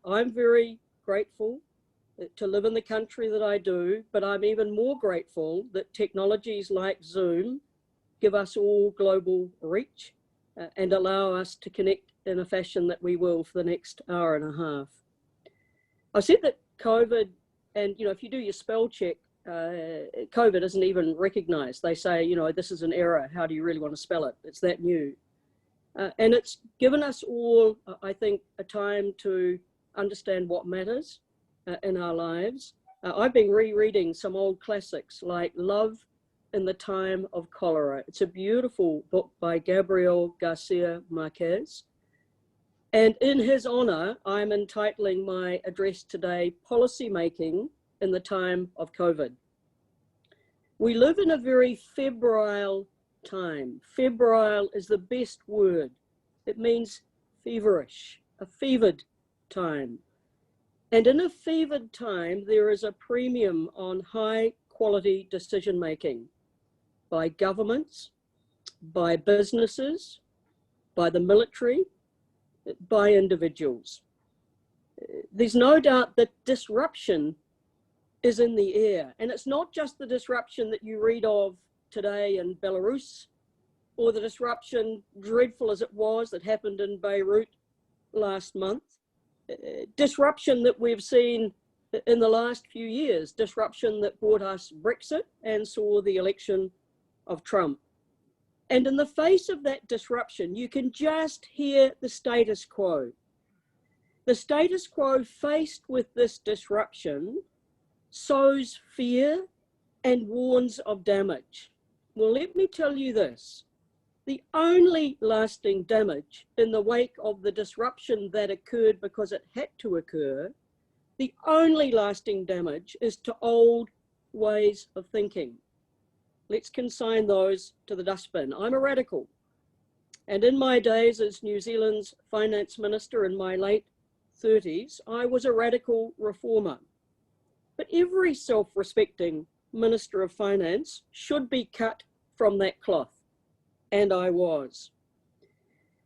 I'm very grateful to live in the country that I do, but I'm even more grateful that technologies like Zoom give us all global reach and allow us to connect in a fashion that we will for the next hour and a half. I said that COVID, and if you do your spell check, COVID isn't even recognized. They say, this is an error. How do you really want to spell it? It's that new. And it's given us all, I think, a time to understand what matters in our lives. I've been rereading some old classics like Love in the Time of Cholera. It's a beautiful book by Gabriel Garcia Marquez. And in his honor, I'm entitling my address today, Policy Making in the Time of COVID. We live in a very febrile time. Febrile is the best word. It means feverish, a fevered time. And in a fevered time, there is a premium on high quality decision making by governments, by businesses, by the military, by individuals. There's no doubt that disruption is in the air. And it's not just the disruption that you read of today in Belarus, or the disruption, dreadful as it was, that happened in Beirut last month. Disruption that we've seen in the last few years, disruption that brought us Brexit and saw the election of Trump. And in the face of that disruption, you can just hear the status quo. The status quo faced with this disruption sows fear and warns of damage. Well, let me tell you this. The only lasting damage in the wake of the disruption that occurred because it had to occur, the only lasting damage is to old ways of thinking. Let's consign those to the dustbin. I'm a radical. And in my days as New Zealand's finance minister in my late 30s, I was a radical reformer. But every self-respecting Minister of Finance should be cut from that cloth. And I was.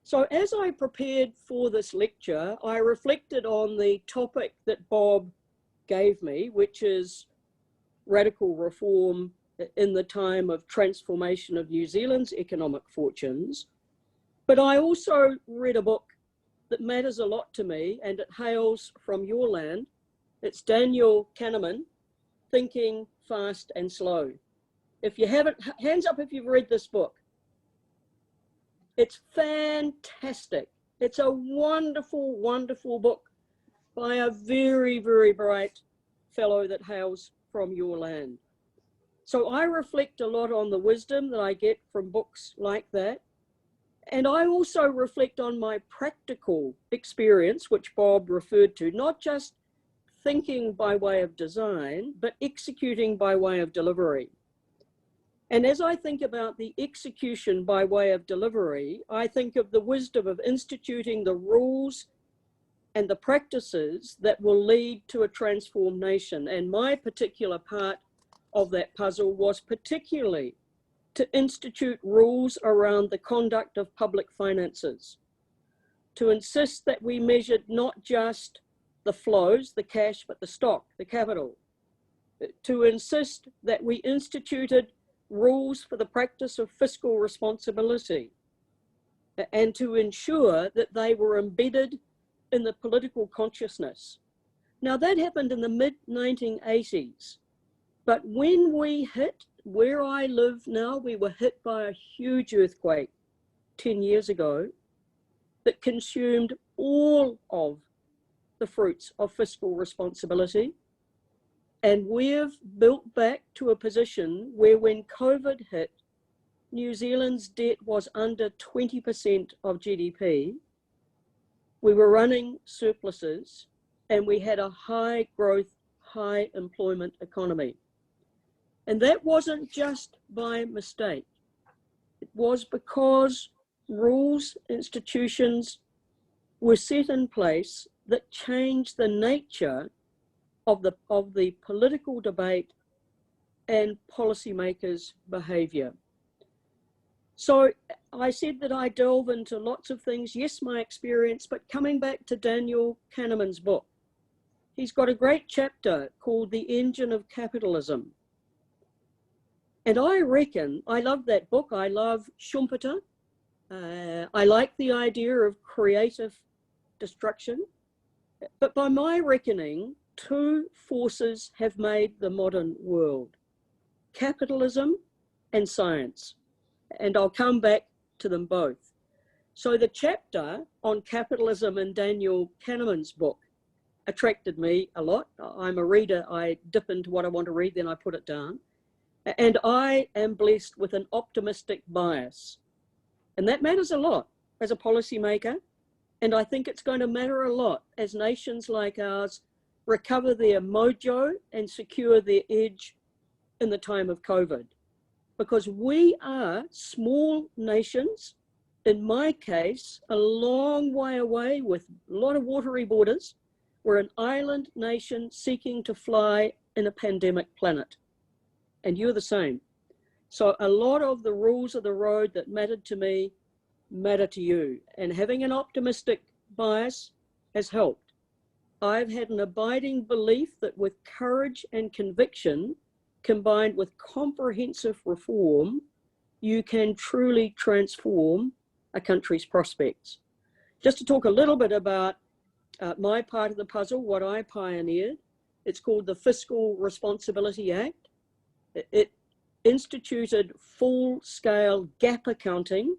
So as I prepared for this lecture, I reflected on the topic that Bob gave me, which is radical reform in the time of transformation of New Zealand's economic fortunes. But I also read a book that matters a lot to me, and it hails from your land. It's Daniel Kahneman, Thinking Fast and Slow. If you haven't, hands up if you've read this book. It's fantastic. It's a wonderful, wonderful book by a very, very bright fellow that hails from your land. So I reflect a lot on the wisdom that I get from books like that. And I also reflect on my practical experience, which Bob referred to, not just thinking by way of design, but executing by way of delivery. And as I think about the execution by way of delivery, I think of the wisdom of instituting the rules and the practices that will lead to a transformed nation. And my particular part of that puzzle was particularly to institute rules around the conduct of public finances, to insist that we measured not just the flows, the cash, but the stock, the capital, to insist that we instituted rules for the practice of fiscal responsibility, and to ensure that they were embedded in the political consciousness. Now that happened in the mid-1980s, but when we hit where I live now, we were hit by a huge earthquake 10 years ago that consumed all of the fruits of fiscal responsibility. And we've built back to a position where when COVID hit, New Zealand's debt was under 20% of GDP. We were running surpluses and we had a high growth, high employment economy. And that wasn't just by mistake. It was because rules, institutions were set in place that changed the nature of the political debate and policymakers' behaviour. So I said that I delve into lots of things, yes, my experience, but coming back to Daniel Kahneman's book, he's got a great chapter called The Engine of Capitalism. And I reckon, I love that book. I love Schumpeter. I like the idea of creative destruction. But by my reckoning, two forces have made the modern world: capitalism and science. And I'll come back to them both. So the chapter on capitalism in Daniel Kahneman's book attracted me a lot. I'm a reader. I dip into what I want to read, then I put it down. And I am blessed with an optimistic bias. And that matters a lot as a policymaker. And I think it's going to matter a lot as nations like ours recover their mojo and secure their edge in the time of COVID. Because we are small nations, in my case, a long way away with a lot of watery borders. We're an island nation seeking to fly in a pandemic planet. And you're the same. So a lot of the rules of the road that mattered to me matter to you. And having an optimistic bias has helped. I've had an abiding belief that with courage and conviction, combined with comprehensive reform, you can truly transform a country's prospects. Just to talk a little bit about my part of the puzzle, what I pioneered, it's called the Fiscal Responsibility Act. It instituted full-scale gap accounting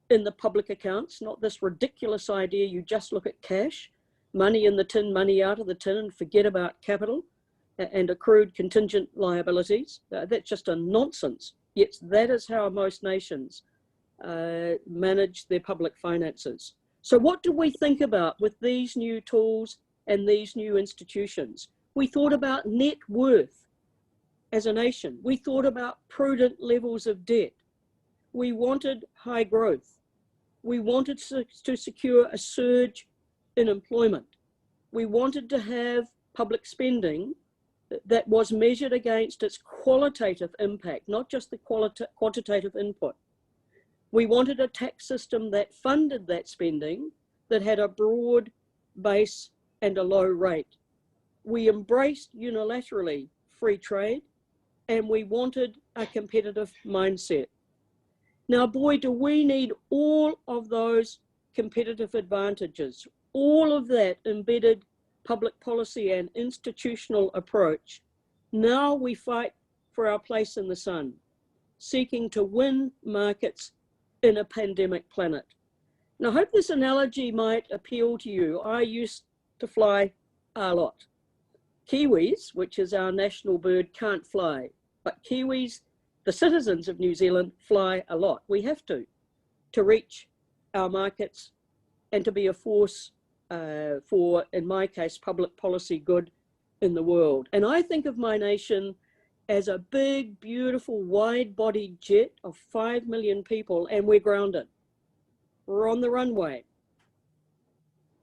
in the public accounts, not this ridiculous idea you just look at cash, money in the tin, money out of the tin, and forget about capital and accrued contingent liabilities. That's just a nonsense. Yet that is how most nations manage their public finances. So what do we think about with these new tools and these new institutions? We thought about net worth as a nation. We thought about prudent levels of debt. We wanted high growth. We wanted to secure a surge in employment. We wanted to have public spending that was measured against its qualitative impact, not just the quantitative input. We wanted a tax system that funded that spending, that had a broad base and a low rate. We embraced unilaterally free trade, and we wanted a competitive mindset. Now, boy, do we need all of those competitive advantages, all of that embedded public policy and institutional approach. Now we fight for our place in the sun, seeking to win markets in a pandemic planet. Now, I hope this analogy might appeal to you. I used to fly a lot. Kiwis, which is our national bird, can't fly, but Kiwis, the citizens of New Zealand, fly a lot. We have to reach our markets and to be a force for, in my case, public policy good in the world. And I think of my nation as a big, beautiful, wide-bodied jet of 5 million people, and we're grounded. We're on the runway.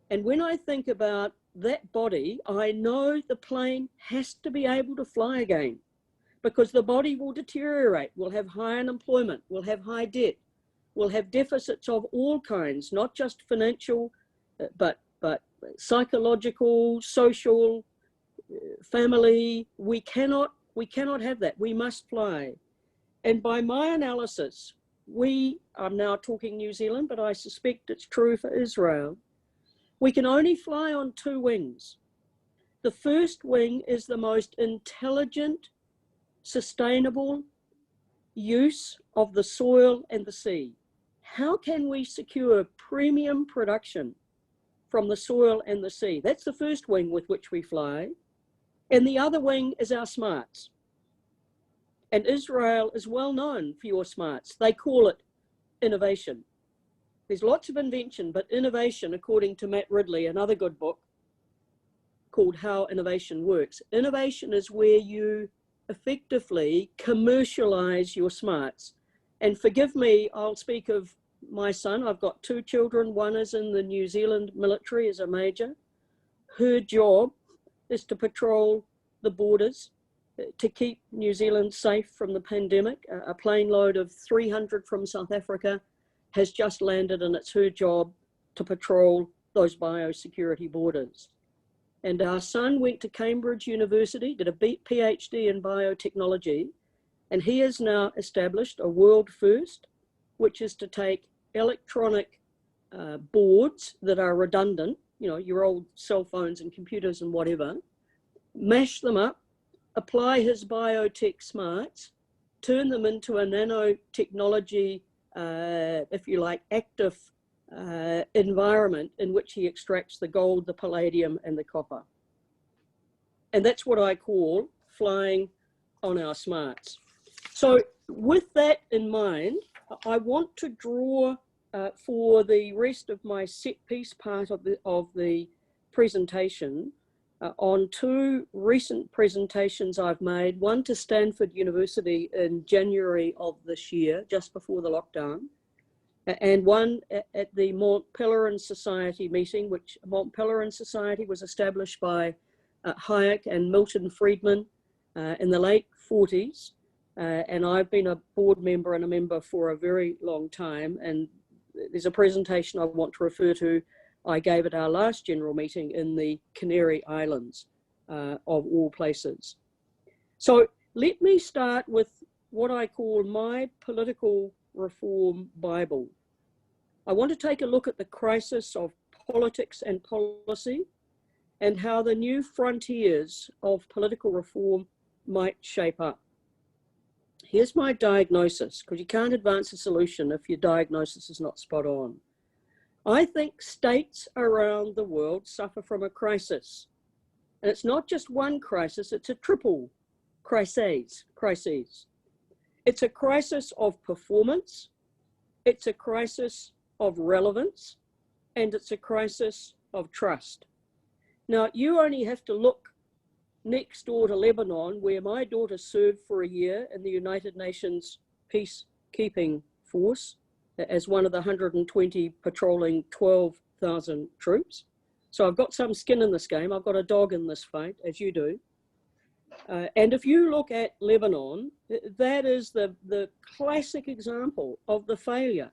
And when I think about that body, I know the plane has to be able to fly again, because the body will deteriorate. We'll have high unemployment, we'll have high debt, we'll have deficits of all kinds, not just financial, but psychological, social, family. We cannot have that. We must fly. And by my analysis, I'm now talking New Zealand, but I suspect it's true for Israel. We can only fly on two wings. The first wing is the most intelligent, sustainable use of the soil and the sea. How can we secure premium production from the soil and the sea? That's the first wing with which we fly. And the other wing is our smarts. And Israel is well known for your smarts. They call it innovation. There's lots of invention, but innovation, according to Matt Ridley, another good book called How Innovation Works. Innovation is where you effectively commercialize your smarts. And forgive me, I'll speak of my son. I've got two children. One is in the New Zealand military as a major. Her job is to patrol the borders to keep New Zealand safe from the pandemic. A plane load of 300 from South Africa has just landed, and it's her job to patrol those biosecurity borders. And our son went to Cambridge University, did a PhD in biotechnology, and he has now established a world first, which is to take electronic boards that are redundant, you know, your old cell phones and computers and whatever, mash them up, apply his biotech smarts, turn them into a nanotechnology, if you like, active environment in which he extracts the gold, the palladium, and the copper. And that's what I call flying on our smarts. So with that in mind, I want to draw for the rest of my set piece part of the presentation on two recent presentations I've made, one to Stanford University in January of this year, just before the lockdown, and one at the Mont Pelerin Society meeting, which Mont Pelerin Society was established by Hayek and Milton Friedman in the late 40s. And I've been a board member and a member for a very long time. And there's a presentation I want to refer to I gave at our last general meeting in the Canary Islands, of all places. So let me start with what I call my political reform Bible. I want to take a look at the crisis of politics and policy and how the new frontiers of political reform might shape up. Here's my diagnosis, because you can't advance a solution if your diagnosis is not spot on. I think states around the world suffer from a crisis. And it's not just one crisis, it's a triple crises. It's a crisis of performance, it's a crisis of relevance, and it's a crisis of trust. Now, you only have to look next door to Lebanon, where my daughter served for a year in the United Nations Peacekeeping Force as one of the 120 patrolling 12,000 troops. So I've got some skin in this game. I've got a dog in this fight, as you do. And if you look at Lebanon, that is the classic example of the failure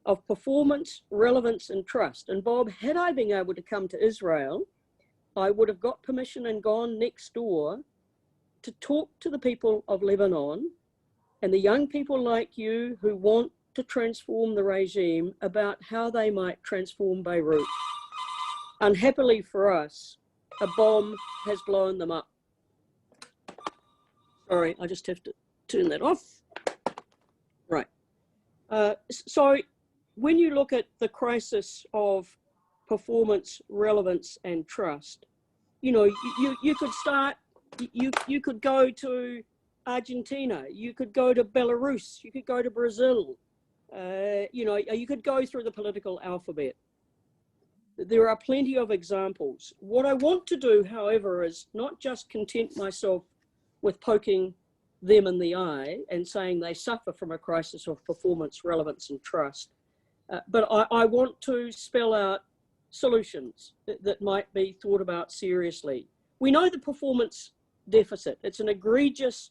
of performance, relevance, and trust. And Bob, had I been able to come to Israel, I would have got permission and gone next door to talk to the people of Lebanon and the young people like you who want to transform the regime about how they might transform Beirut. Unhappily for us, a bomb has blown them up. Sorry, I just have to turn that off. Right. So when you look at the crisis of performance, relevance, and trust, you know, you could start, you could go to Argentina, you could go to Belarus, you could go to Brazil, you know, you could go through the political alphabet. There are plenty of examples. What I want to do, however, is not just content myself with poking them in the eye and saying they suffer from a crisis of performance, relevance, and trust, but I want to spell out solutions that might be thought about seriously. We know the performance deficit. It's an egregious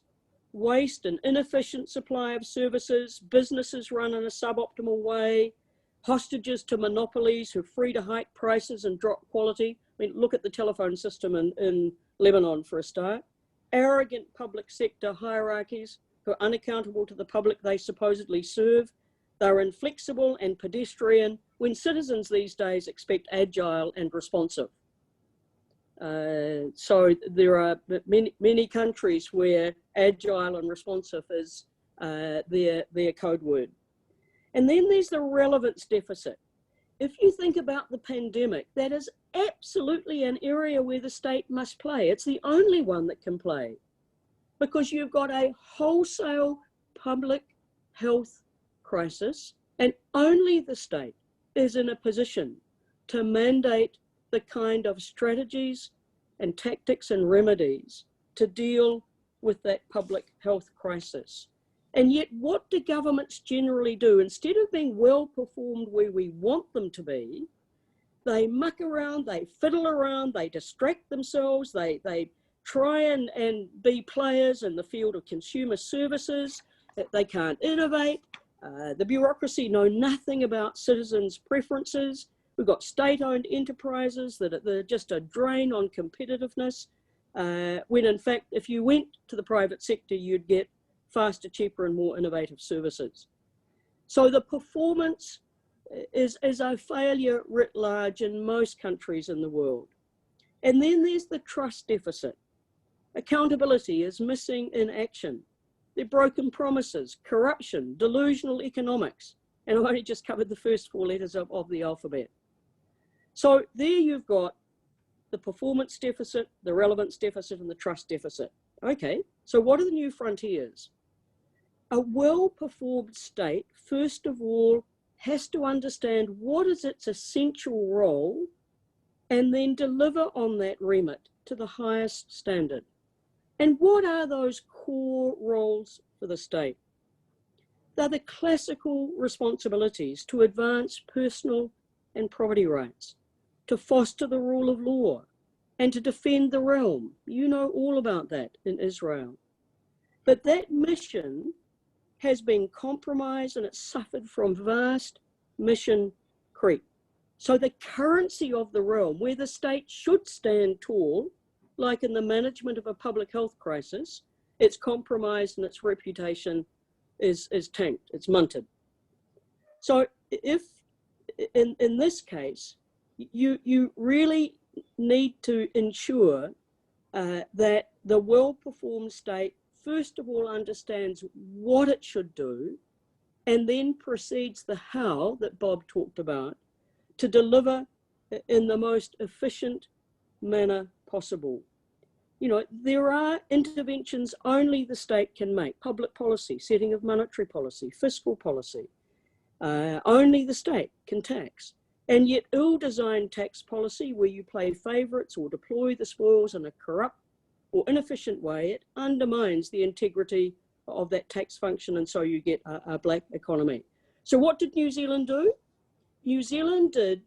waste and inefficient supply of services, businesses run in a suboptimal way, hostages to monopolies who are free to hike prices and drop quality. I mean, look at the telephone system in Lebanon for a start. Arrogant public sector hierarchies who are unaccountable to the public they supposedly serve. They're inflexible and pedestrian when citizens these days expect agile and responsive. So there are many countries where agile and responsive is their code word. And then there's the relevance deficit. If you think about the pandemic, that is absolutely an area where the state must play. It's the only one that can play, because you've got a wholesale public health crisis, and only the state is in a position to mandate the kind of strategies and tactics and remedies to deal with that public health crisis. And yet, what do governments generally do? Instead of being well performed where we want them to be, they muck around, they fiddle around, they distract themselves, they try and be players in the field of consumer services. They can't innovate. The bureaucracy know nothing about citizens' preferences. We've got state-owned enterprises that are just a drain on competitiveness, when in fact, if you went to the private sector, you'd get faster, cheaper, and more innovative services. So the performance is a failure writ large in most countries in the world. And then there's the trust deficit. Accountability is missing in action. There are broken promises, corruption, delusional economics, and I've only just covered the first 4 letters of the alphabet. So there you've got the performance deficit, the relevance deficit, and the trust deficit. Okay, so what are the new frontiers? A well-performed state, first of all, has to understand what is its essential role and then deliver on that remit to the highest standard. And what are those core roles for the state? They're the classical responsibilities to advance personal and property rights, to foster the rule of law, and to defend the realm. You know all about that in Israel. But that mission has been compromised and it's suffered from vast mission creep. So the currency of the realm, where the state should stand tall, like in the management of a public health crisis, it's compromised and its reputation is tanked, it's munted. So if, in this case, you really need to ensure that the well-performed state, first of all, understands what it should do, and then proceeds the how that Bob talked about to deliver in the most efficient manner possible. You know, there are interventions only the state can make: public policy, setting of monetary policy, fiscal policy. Only the state can tax. And yet ill-designed tax policy where you play favourites or deploy the spoils in a corrupt or inefficient way, it undermines the integrity of that tax function, and so you get a black economy. So what did New Zealand do? New Zealand did,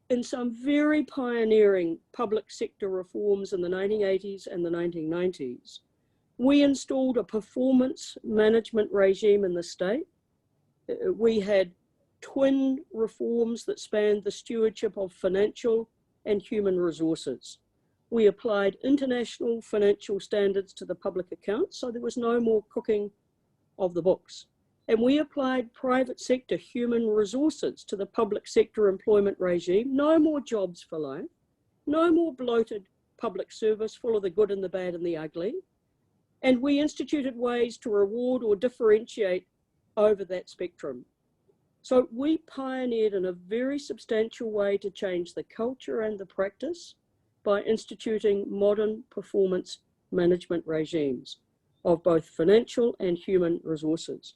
in some very pioneering public sector reforms in the 1980s and the 1990s, we installed a performance management regime in the state. We had twin reforms that spanned the stewardship of financial and human resources. We applied international financial standards to the public accounts, so there was no more cooking of the books. And we applied private sector human resources to the public sector employment regime. No more jobs for life, no more bloated public service full of the good and the bad and the ugly. And we instituted ways to reward or differentiate over that spectrum. So we pioneered in a very substantial way to change the culture and the practice by instituting modern performance management regimes of both financial and human resources.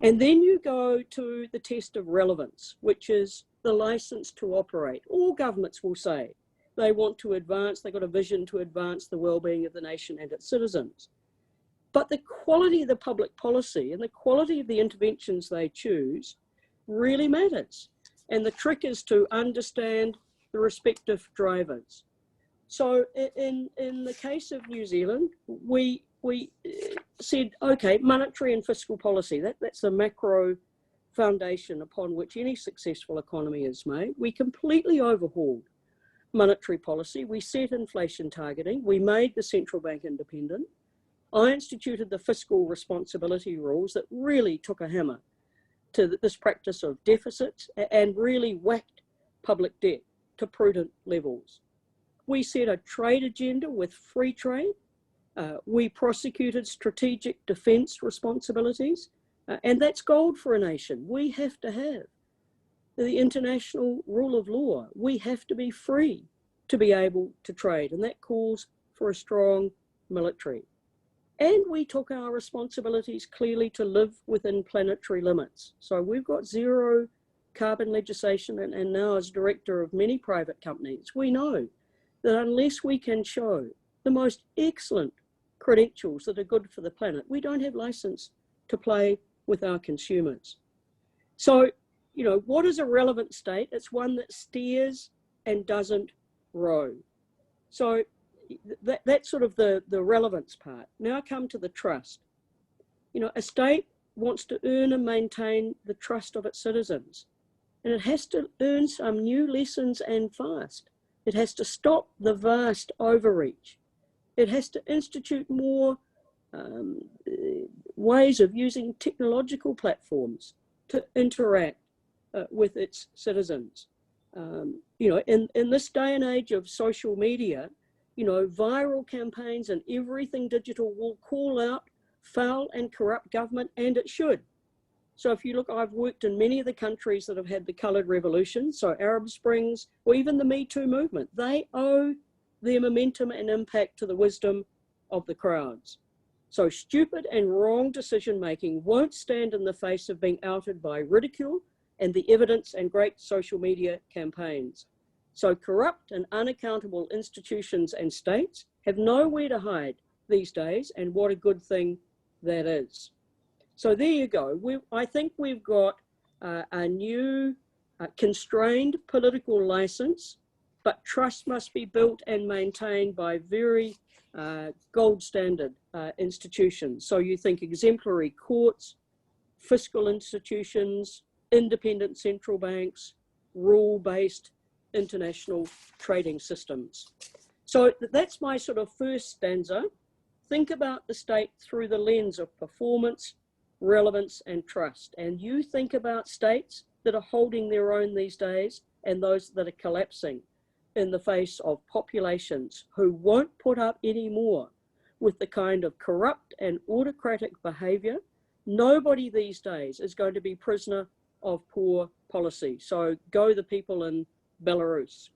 And then you go to the test of relevance, which is the license to operate. All governments will say they want to advance, they've got a vision to advance the well-being of the nation and its citizens. But the quality of the public policy and the quality of the interventions they choose really matters. And the trick is to understand the respective drivers. So in the case of New Zealand, we said, okay, monetary and fiscal policy, that's the macro foundation upon which any successful economy is made. We completely overhauled monetary policy. We set inflation targeting. We made the central bank independent. I instituted the fiscal responsibility rules that really took a hammer to this practice of deficits and really whacked public debt to prudent levels. We set a trade agenda with free trade. We prosecuted strategic defence responsibilities, and that's gold for a nation. We have to have the international rule of law. We have to be free to be able to trade, and that calls for a strong military. And we took our responsibilities clearly to live within planetary limits. So we've got zero carbon legislation, and now as director of many private companies, we know that unless we can show the most excellent credentials that are good for the planet, we don't have license to play with our consumers. So, you know, what is a relevant state? It's one that steers and doesn't row. So that's sort of the relevance part. Now I come to the trust. You know, a state wants to earn and maintain the trust of its citizens, and it has to earn some new lessons and fast. It has to stop the vast overreach. It has to institute more ways of using technological platforms to interact with its citizens. You know, in this day and age of social media, you know, viral campaigns and everything digital will call out foul and corrupt government, and it should. So if you look, I've worked in many of the countries that have had the coloured revolution, so Arab Springs, or even the Me Too movement, they owe their momentum and impact to the wisdom of the crowds. So stupid and wrong decision-making won't stand in the face of being outed by ridicule and the evidence and great social media campaigns. So corrupt and unaccountable institutions and states have nowhere to hide these days, and what a good thing that is. So there you go. I think we've got a new constrained political license, but trust must be built and maintained by very gold standard institutions. So you think exemplary courts, fiscal institutions, independent central banks, rule-based international trading systems. So that's my sort of first stanza. Think about the state through the lens of performance, relevance, and trust. And you think about states that are holding their own these days and those that are collapsing in the face of populations who won't put up any more with the kind of corrupt and autocratic behavior. Nobody these days is going to be prisoner of poor policy. So go the people in Belarus.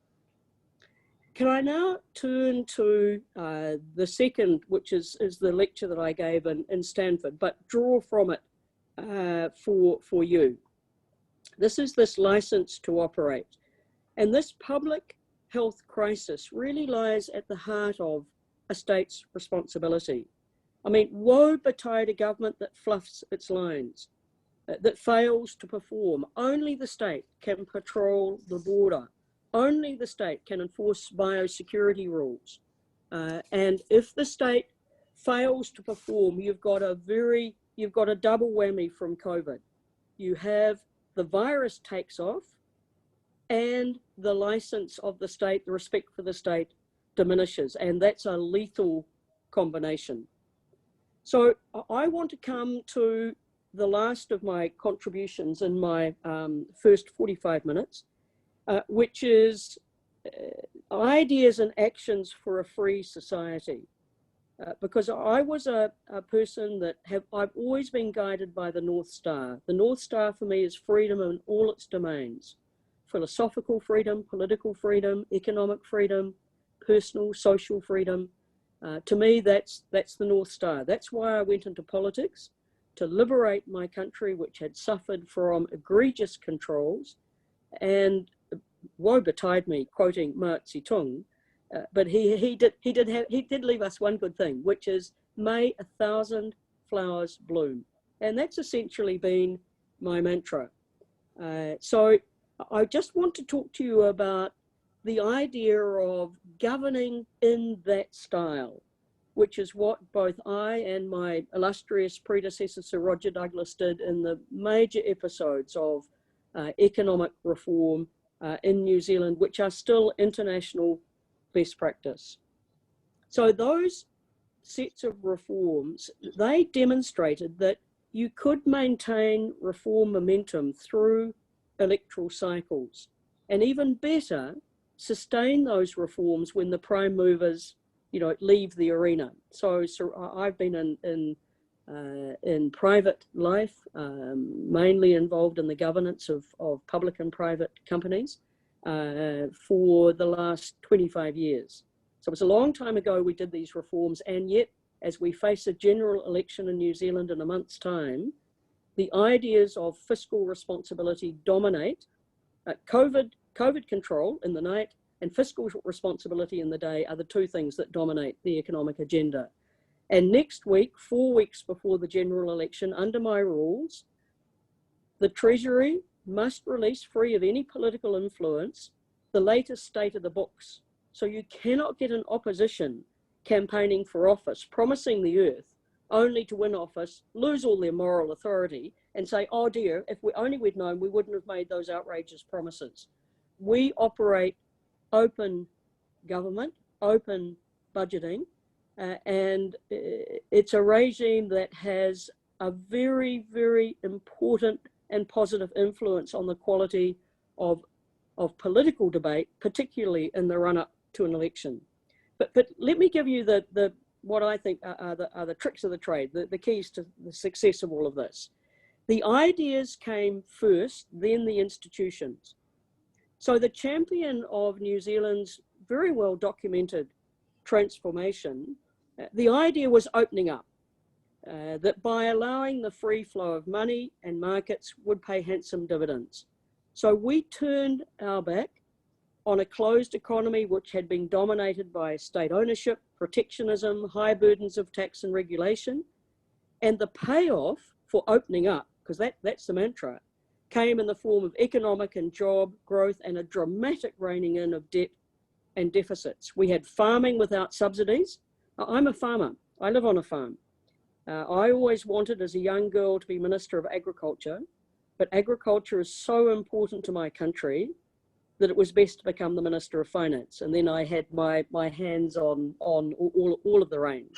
Can I now turn to the second, which is the lecture that I gave in Stanford, but draw from it for you. This is this license to operate. And this public health crisis really lies at the heart of a state's responsibility. I mean, woe betide a government that fluffs its lines, that fails to perform. Only the state can patrol the border. Only the state can enforce biosecurity rules. And if the state fails to perform, you've got a double whammy from COVID. You have the virus takes off and the license of the state, the respect for the state diminishes, and that's a lethal combination. So I want to come to the last of my contributions in my first 45 minutes, which is ideas and actions for a free society. Because I was a person that I've always been guided by the North Star. The North Star for me is freedom in all its domains: philosophical freedom, political freedom, economic freedom, personal, social freedom. To me, that's the North Star. That's why I went into politics, to liberate my country, which had suffered from egregious controls. And woe betide me quoting Mao Zedong, but he did leave us one good thing, which is may 1,000 flowers bloom, and that's essentially been my mantra. So I just want to talk to you about the idea of governing in that style, which is what both I and my illustrious predecessor, Sir Roger Douglas, did in the major episodes of economic reform in New Zealand, which are still international best practice. So those sets of reforms, they demonstrated that you could maintain reform momentum through electoral cycles, and even better, sustain those reforms when the prime movers, leave the arena. So I've been in private life, mainly involved in the governance of public and private companies for the last 25 years. So it was a long time ago we did these reforms, and yet as we face a general election in New Zealand in a month's time, the ideas of fiscal responsibility dominate. COVID control in the night and fiscal responsibility in the day are the two things that dominate the economic agenda. And next week, 4 weeks before the general election, under my rules, the Treasury must release, free of any political influence, the latest state of the books. So you cannot get an opposition campaigning for office, promising the earth, only to win office, lose all their moral authority, and say, oh dear, if we'd known, we wouldn't have made those outrageous promises. We operate open government, open budgeting, and it's a regime that has a very, very important and positive influence on the quality of political debate, particularly in the run-up to an election. But let me give you the what I think are the tricks of the trade, the keys to the success of all of this. The ideas came first, then the institutions. So the champion of New Zealand's very well documented transformation, the idea was opening up, that by allowing the free flow of money and markets would pay handsome dividends. So we turned our back on a closed economy which had been dominated by state ownership, protectionism, high burdens of tax and regulation. And the payoff for opening up, because that's the mantra, came in the form of economic and job growth and a dramatic reining in of debt and deficits. We had farming without subsidies. I'm a farmer. I live on a farm. I always wanted as a young girl to be Minister of Agriculture, but agriculture is so important to my country that it was best to become the Minister of Finance. And then I had my hands on all of the reins.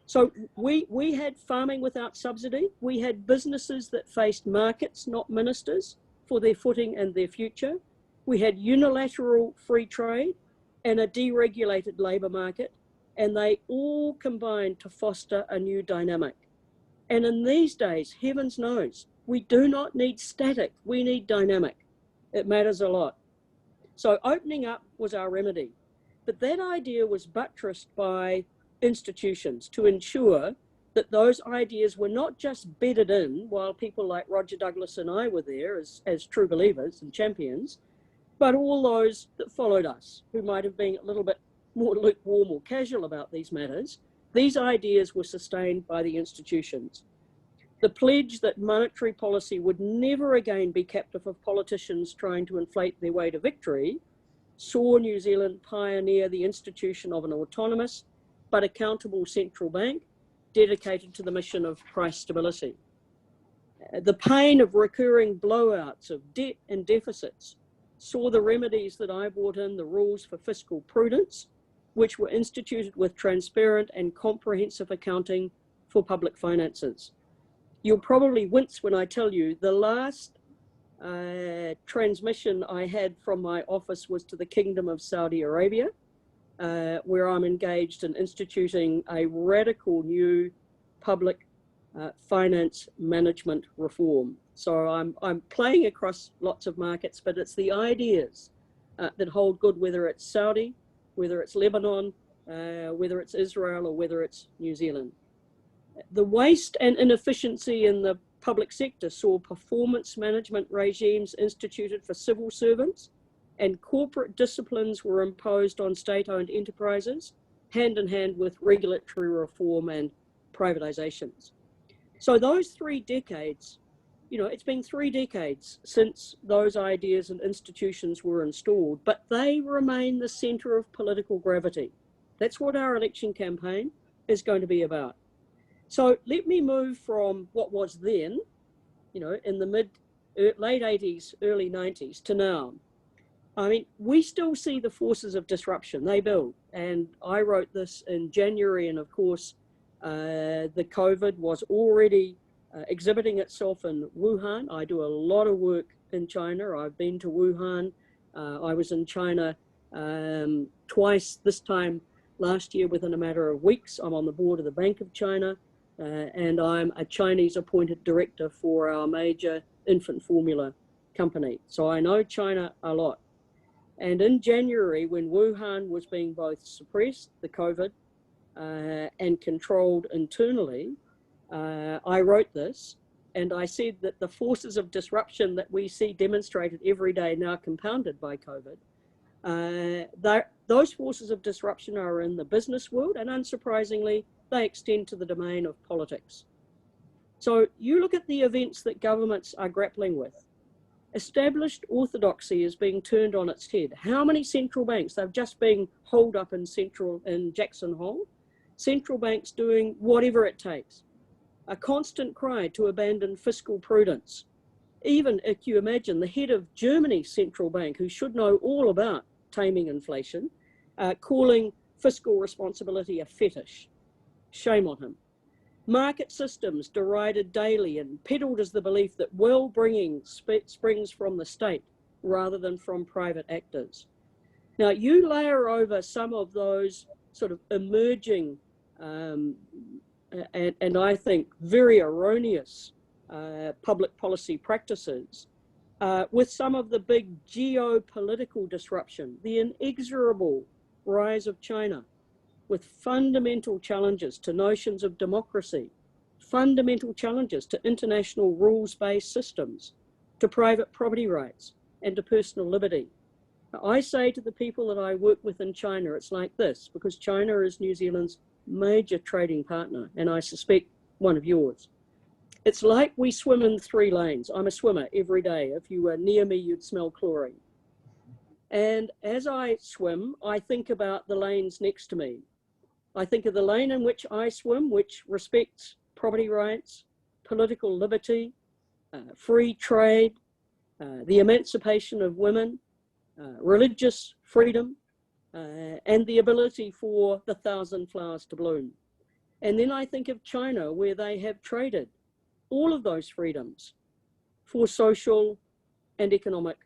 So we had farming without subsidy. We had businesses that faced markets, not ministers, for their footing and their future. We had unilateral free trade and a deregulated labour market, and they all combined to foster a new dynamic. And in these days, heavens knows, we do not need static, we need dynamic. It matters a lot. So opening up was our remedy. But that idea was buttressed by institutions to ensure that those ideas were not just bedded in while people like Roger Douglas and I were there as true believers and champions, but all those that followed us, who might have been a little bit more lukewarm or casual about these matters. These ideas were sustained by the institutions. The pledge that monetary policy would never again be captive of politicians trying to inflate their way to victory saw New Zealand pioneer the institution of an autonomous but accountable central bank dedicated to the mission of price stability. The pain of recurring blowouts of debt and deficits saw the remedies that I brought in, the rules for fiscal prudence, which were instituted with transparent and comprehensive accounting for public finances. You'll probably wince when I tell you the last transmission I had from my office was to the Kingdom of Saudi Arabia, where I'm engaged in instituting a radical new public finance management reform. So I'm playing across lots of markets, but it's the ideas that hold good, whether it's Saudi, whether it's Lebanon, whether it's Israel, or whether it's New Zealand. The waste and inefficiency in the public sector saw performance management regimes instituted for civil servants, and corporate disciplines were imposed on state-owned enterprises, hand in hand with regulatory reform and privatizations. So those 3 decades, it's been 3 decades since those ideas and institutions were installed, but they remain the center of political gravity. That's what our election campaign is going to be about. So let me move from what was then, in the late 80s, early 90s to now. I mean, we still see the forces of disruption, they build. And I wrote this in January, and of course, the COVID was already exhibiting itself in Wuhan. I do a lot of work in China. I've been to Wuhan. I was in China twice, this time last year within a matter of weeks. I'm on the board of the Bank of China, and I'm a Chinese appointed director for our major infant formula company. So I know China a lot. And in January, when Wuhan was being both suppressed, the COVID, and controlled internally, I wrote this, and I said that the forces of disruption that we see demonstrated every day, now compounded by COVID, those forces of disruption are in the business world, and unsurprisingly, they extend to the domain of politics. So you look at the events that governments are grappling with. Established orthodoxy is being turned on its head. How many central banks? They've just been holed up in Jackson Hole. Central banks doing whatever it takes. A constant cry to abandon fiscal prudence. Even if you imagine the head of Germany's central bank, who should know all about taming inflation, calling fiscal responsibility a fetish. Shame on him. Market systems derided daily and peddled as the belief that well-bringing springs from the state rather than from private actors. Now, you layer over some of those sort of emerging and I think very erroneous public policy practices with some of the big geopolitical disruption, the inexorable rise of China, with fundamental challenges to notions of democracy, fundamental challenges to international rules-based systems, to private property rights, and to personal liberty. I say to the people that I work with in China, it's like this, because China is New Zealand's major trading partner, and I suspect one of yours. It's like we swim in 3 lanes. I'm a swimmer every day. If you were near me, you'd smell chlorine. And as I swim, I think about the lanes next to me. I think of the lane in which I swim, which respects property rights, political liberty, free trade, the emancipation of women, religious freedom, and the ability for the 1,000 flowers to bloom. And then I think of China, where they have traded all of those freedoms for social and economic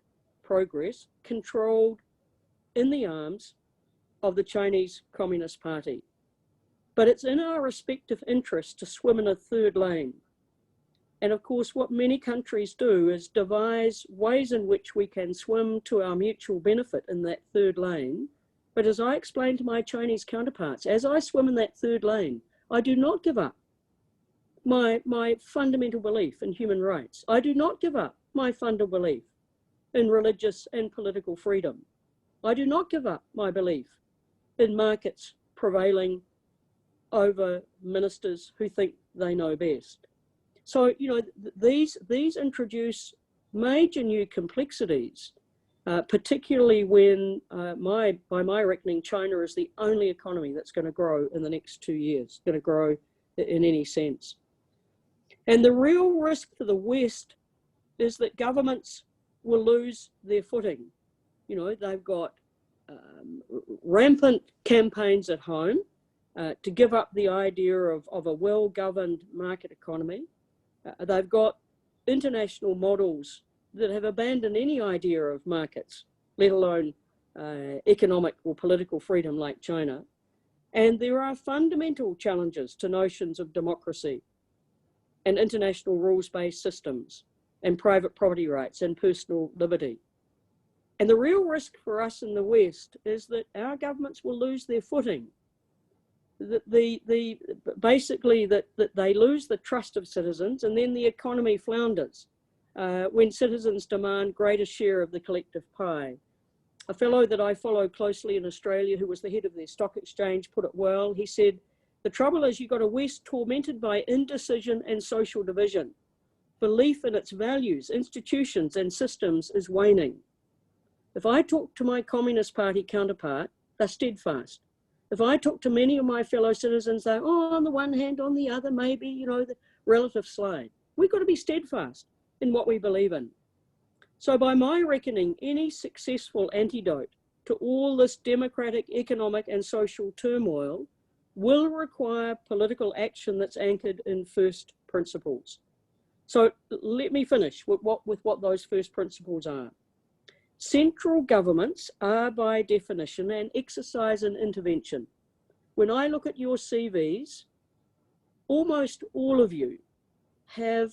progress, controlled in the arms of the Chinese Communist Party. But it's in our respective interests to swim in a 3rd lane. And of course, what many countries do is devise ways in which we can swim to our mutual benefit in that 3rd lane. But as I explained to my Chinese counterparts, as I swim in that 3rd lane, I do not give up my fundamental belief in human rights. I do not give up my fundamental belief in religious and political freedom. I do not give up my belief in markets prevailing over ministers who think they know best. So, you know, these introduce major new complexities, particularly when, by my reckoning, China is the only economy that's going to grow in the next 2 years, going to grow in any sense. And the real risk for the West is that governments will lose their footing. You know, they've got rampant campaigns at home to give up the idea of a well-governed market economy. They've got international models that have abandoned any idea of markets, let alone economic or political freedom like China. And there are fundamental challenges to notions of democracy and international rules-based systems and private property rights and personal liberty. And the real risk for us in the West is that our governments will lose their footing. Basically that they lose the trust of citizens, and then the economy flounders when citizens demand greater share of the collective pie. A fellow that I follow closely in Australia, who was the head of their stock exchange, put it well. He said, the trouble is you've got a West tormented by indecision and social division. Belief in its values, institutions and systems is waning. If I talk to my Communist Party counterpart, they're steadfast. If I talk to many of my fellow citizens, they're, on the one hand, on the other, maybe, you know, the relative slide. We've got to be steadfast in what we believe in. So by my reckoning, any successful antidote to all this democratic, economic and social turmoil will require political action that's anchored in first principles. So let me finish with what those first principles are. Central governments are by definition an exercise in intervention. When I look at your CVs, almost all of you have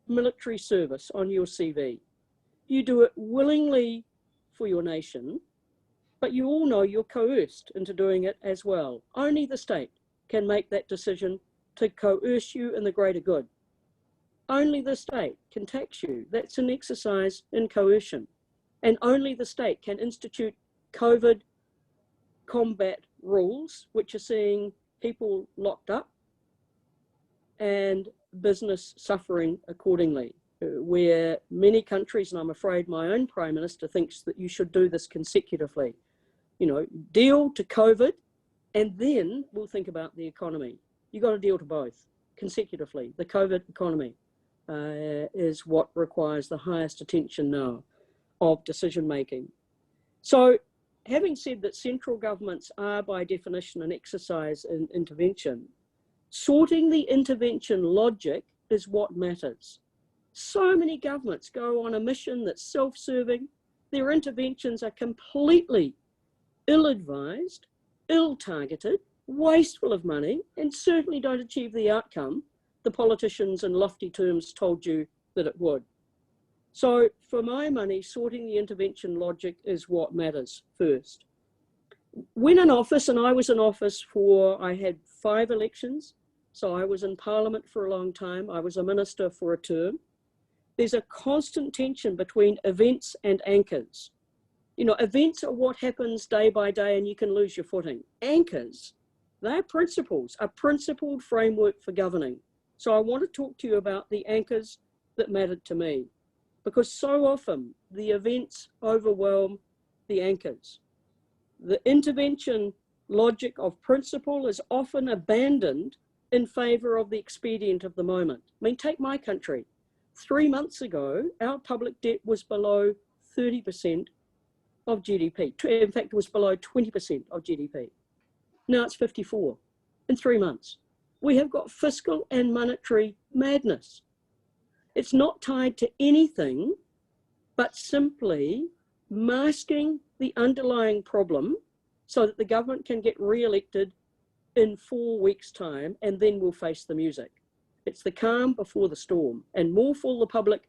military service on your CV. You do it willingly for your nation, but you all know you're coerced into doing it as well. Only the state can make that decision to coerce you in the greater good. Only the state can tax you. That's an exercise in coercion. And only the state can institute COVID combat rules, which are seeing people locked up and business suffering accordingly. where many countries, and I'm afraid my own Prime Minister thinks that you should do this consecutively. You know, deal to COVID, and then we'll think about the economy. You've got to deal to both consecutively. The COVID economy is what requires the highest attention now of decision making. So having said that central governments are by definition an exercise in intervention, sorting the intervention logic is what matters. So many governments go on a mission that's self-serving. Their interventions are completely ill-advised, ill-targeted, wasteful of money, and certainly don't achieve the outcome the politicians in lofty terms told you that it would. So for my money, sorting the intervention logic is what matters first. When in office, and I was in office I had 5 elections, so I was in Parliament for a long time, I was a minister for a term. There's a constant tension between events and anchors. You know, events are what happens day by day and you can lose your footing. Anchors, they're principles, a principled framework for governing. So I want to talk to you about the anchors that mattered to me, because so often the events overwhelm the anchors. The intervention logic of principle is often abandoned in favour of the expedient of the moment. I mean, take my country. 3 months ago, our public debt was below 30% of GDP. In fact, it was below 20% of GDP. Now it's 54 in 3 months. We have got fiscal and monetary madness. It's not tied to anything but simply masking the underlying problem so that the government can get re-elected in 4 weeks' time, and then we'll face the music. It's the calm before the storm, and more fool the public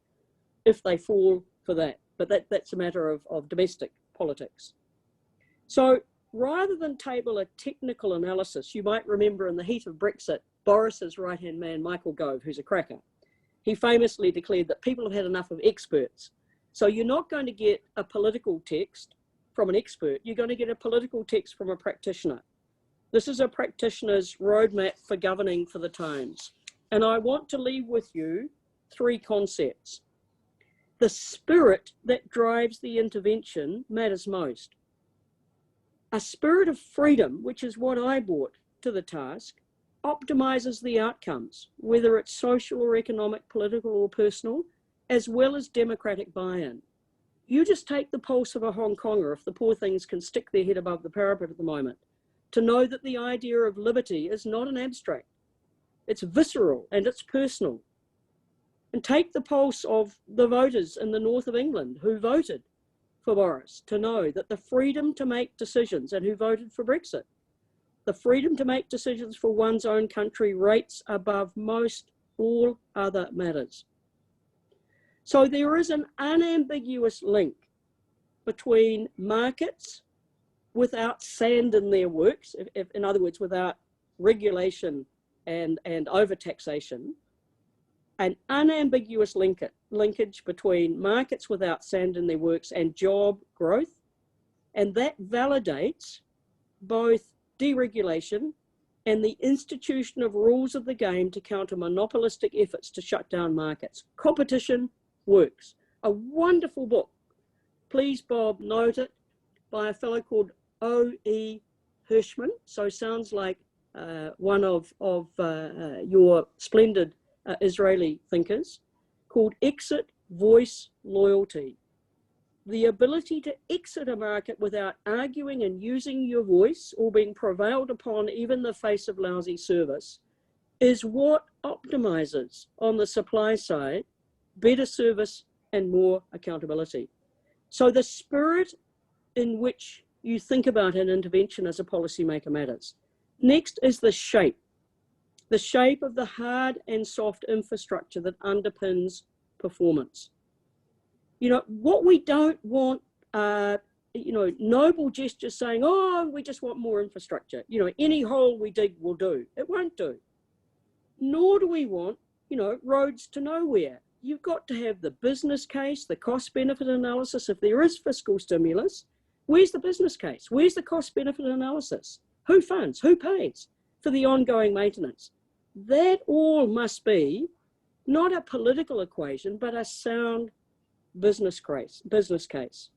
if they fall for that. But that's a matter of domestic politics. So rather than table a technical analysis, you might remember in the heat of Brexit, Boris's right-hand man, Michael Gove, who's a cracker, he famously declared that people have had enough of experts. So you're not going to get a political text from an expert, you're going to get a political text from a practitioner. This is a practitioner's roadmap for governing for the times. And I want to leave with you 3 concepts. The spirit that drives the intervention matters most. A spirit of freedom, which is what I brought to the task, optimizes the outcomes, whether it's social or economic, political or personal, as well as democratic buy-in. You just take the pulse of a Hong Konger, if the poor things can stick their head above the parapet at the moment, to know that the idea of liberty is not an abstract. It's visceral and it's personal. And take the pulse of the voters in the north of England who voted for Boris, to know that the freedom to make decisions, and who voted for Brexit, the freedom to make decisions for one's own country rates above most all other matters. So there is an unambiguous link between markets without sand in their works, in other words, without regulation and overtaxation, an unambiguous linkage between markets without sand in their works and job growth, and that validates both deregulation and the institution of rules of the game to counter monopolistic efforts to shut down markets. Competition works. A wonderful book, please Bob, note it, by a fellow called O.E. Hirschman, so sounds like one of your splendid Israeli thinkers, called Exit, Voice, Loyalty. The ability to exit a market without arguing and using your voice or being prevailed upon even in the face of lousy service is what optimizes on the supply side better service and more accountability. So the spirit in which you think about an intervention as a policymaker matters. Next is the shape of the hard and soft infrastructure that underpins performance. You know, what we don't want are, noble gestures saying, oh, we just want more infrastructure. Any hole we dig will do. It won't do. Nor do we want, roads to nowhere. You've got to have the business case, the cost benefit analysis. If there is fiscal stimulus, where's the business case? Where's the cost benefit analysis? Who funds? Who pays for the ongoing maintenance? That all must be not a political equation, but a sound business case.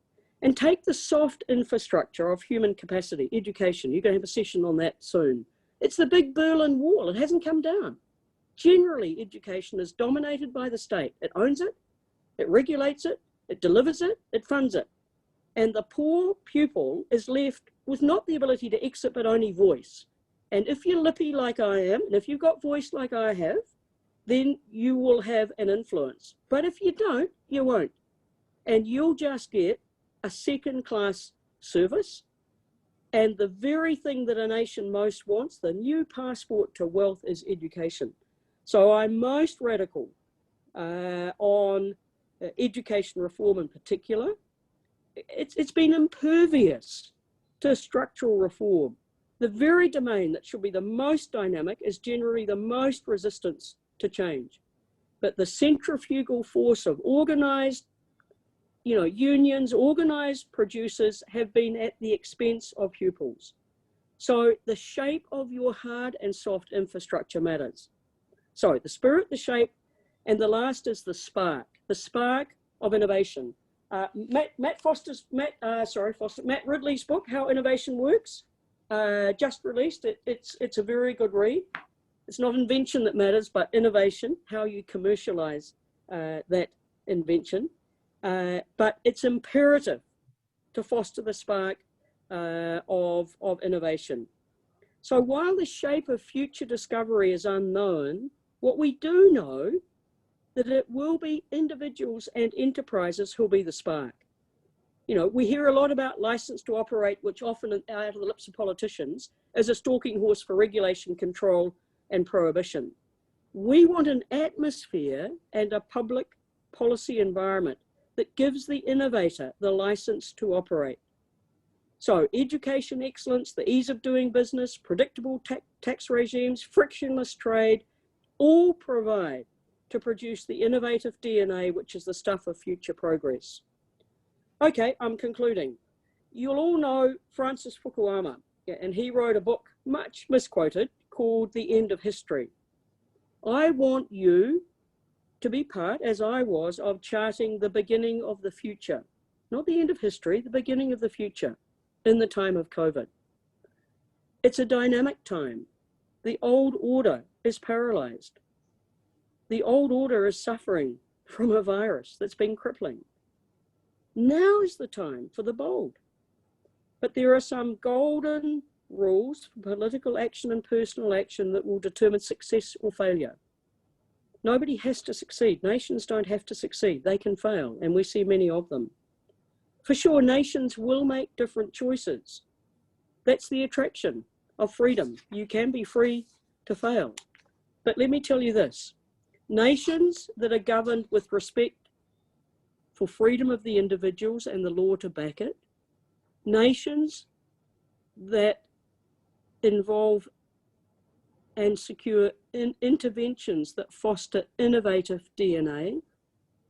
And take the soft infrastructure of human capacity, education. You're going to have a session on that soon. It's the big Berlin Wall. It hasn't come down. Generally, education is dominated by the state. It owns it, it regulates it, it delivers it, it funds it. And the poor pupil is left with not the ability to exit, but only voice. And if you're lippy like I am, and if you've got voice like I have, then you will have an influence. But if you don't, you won't. And you'll just get a second-class service. And the very thing that a nation most wants, the new passport to wealth, is education. So I'm most radical on education reform in particular. It's been impervious to structural reform. The very domain that should be the most dynamic is generally the most resistance to change. But the centrifugal force of organized, unions, organized producers have been at the expense of pupils. So the shape of your hard and soft infrastructure matters. So the spirit, the shape, and the last is the spark of innovation. Matt Ridley's book, How Innovation Works, just released. It's a very good read. It's not invention that matters, but innovation, how you commercialize that invention. But it's imperative to foster the spark of innovation. So while the shape of future discovery is unknown, what we do know that it will be individuals and enterprises who'll be the spark. We hear a lot about license to operate, which often out of the lips of politicians is a stalking horse for regulation, control, and prohibition. We want an atmosphere and a public policy environment that gives the innovator the license to operate. So education excellence, the ease of doing business, predictable tax regimes, frictionless trade, all provide to produce the innovative DNA, which is the stuff of future progress. Okay, I'm concluding. You'll all know Francis Fukuyama, and he wrote a book, much misquoted, called The End of History. I want you to be part, as I was, of charting the beginning of the future. Not the end of history, the beginning of the future in the time of COVID. It's a dynamic time. The old order is paralyzed. The old order is suffering from a virus that's been crippling. Now is the time for the bold. But there are some golden rules for political action and personal action that will determine success or failure. Nobody has to succeed. Nations don't have to succeed. They can fail, and we see many of them. For sure, nations will make different choices. That's the attraction of freedom. You can be free to fail. But let me tell you this. Nations that are governed with respect for freedom of the individuals and the law to back it, nations that involve and secure interventions that foster innovative DNA,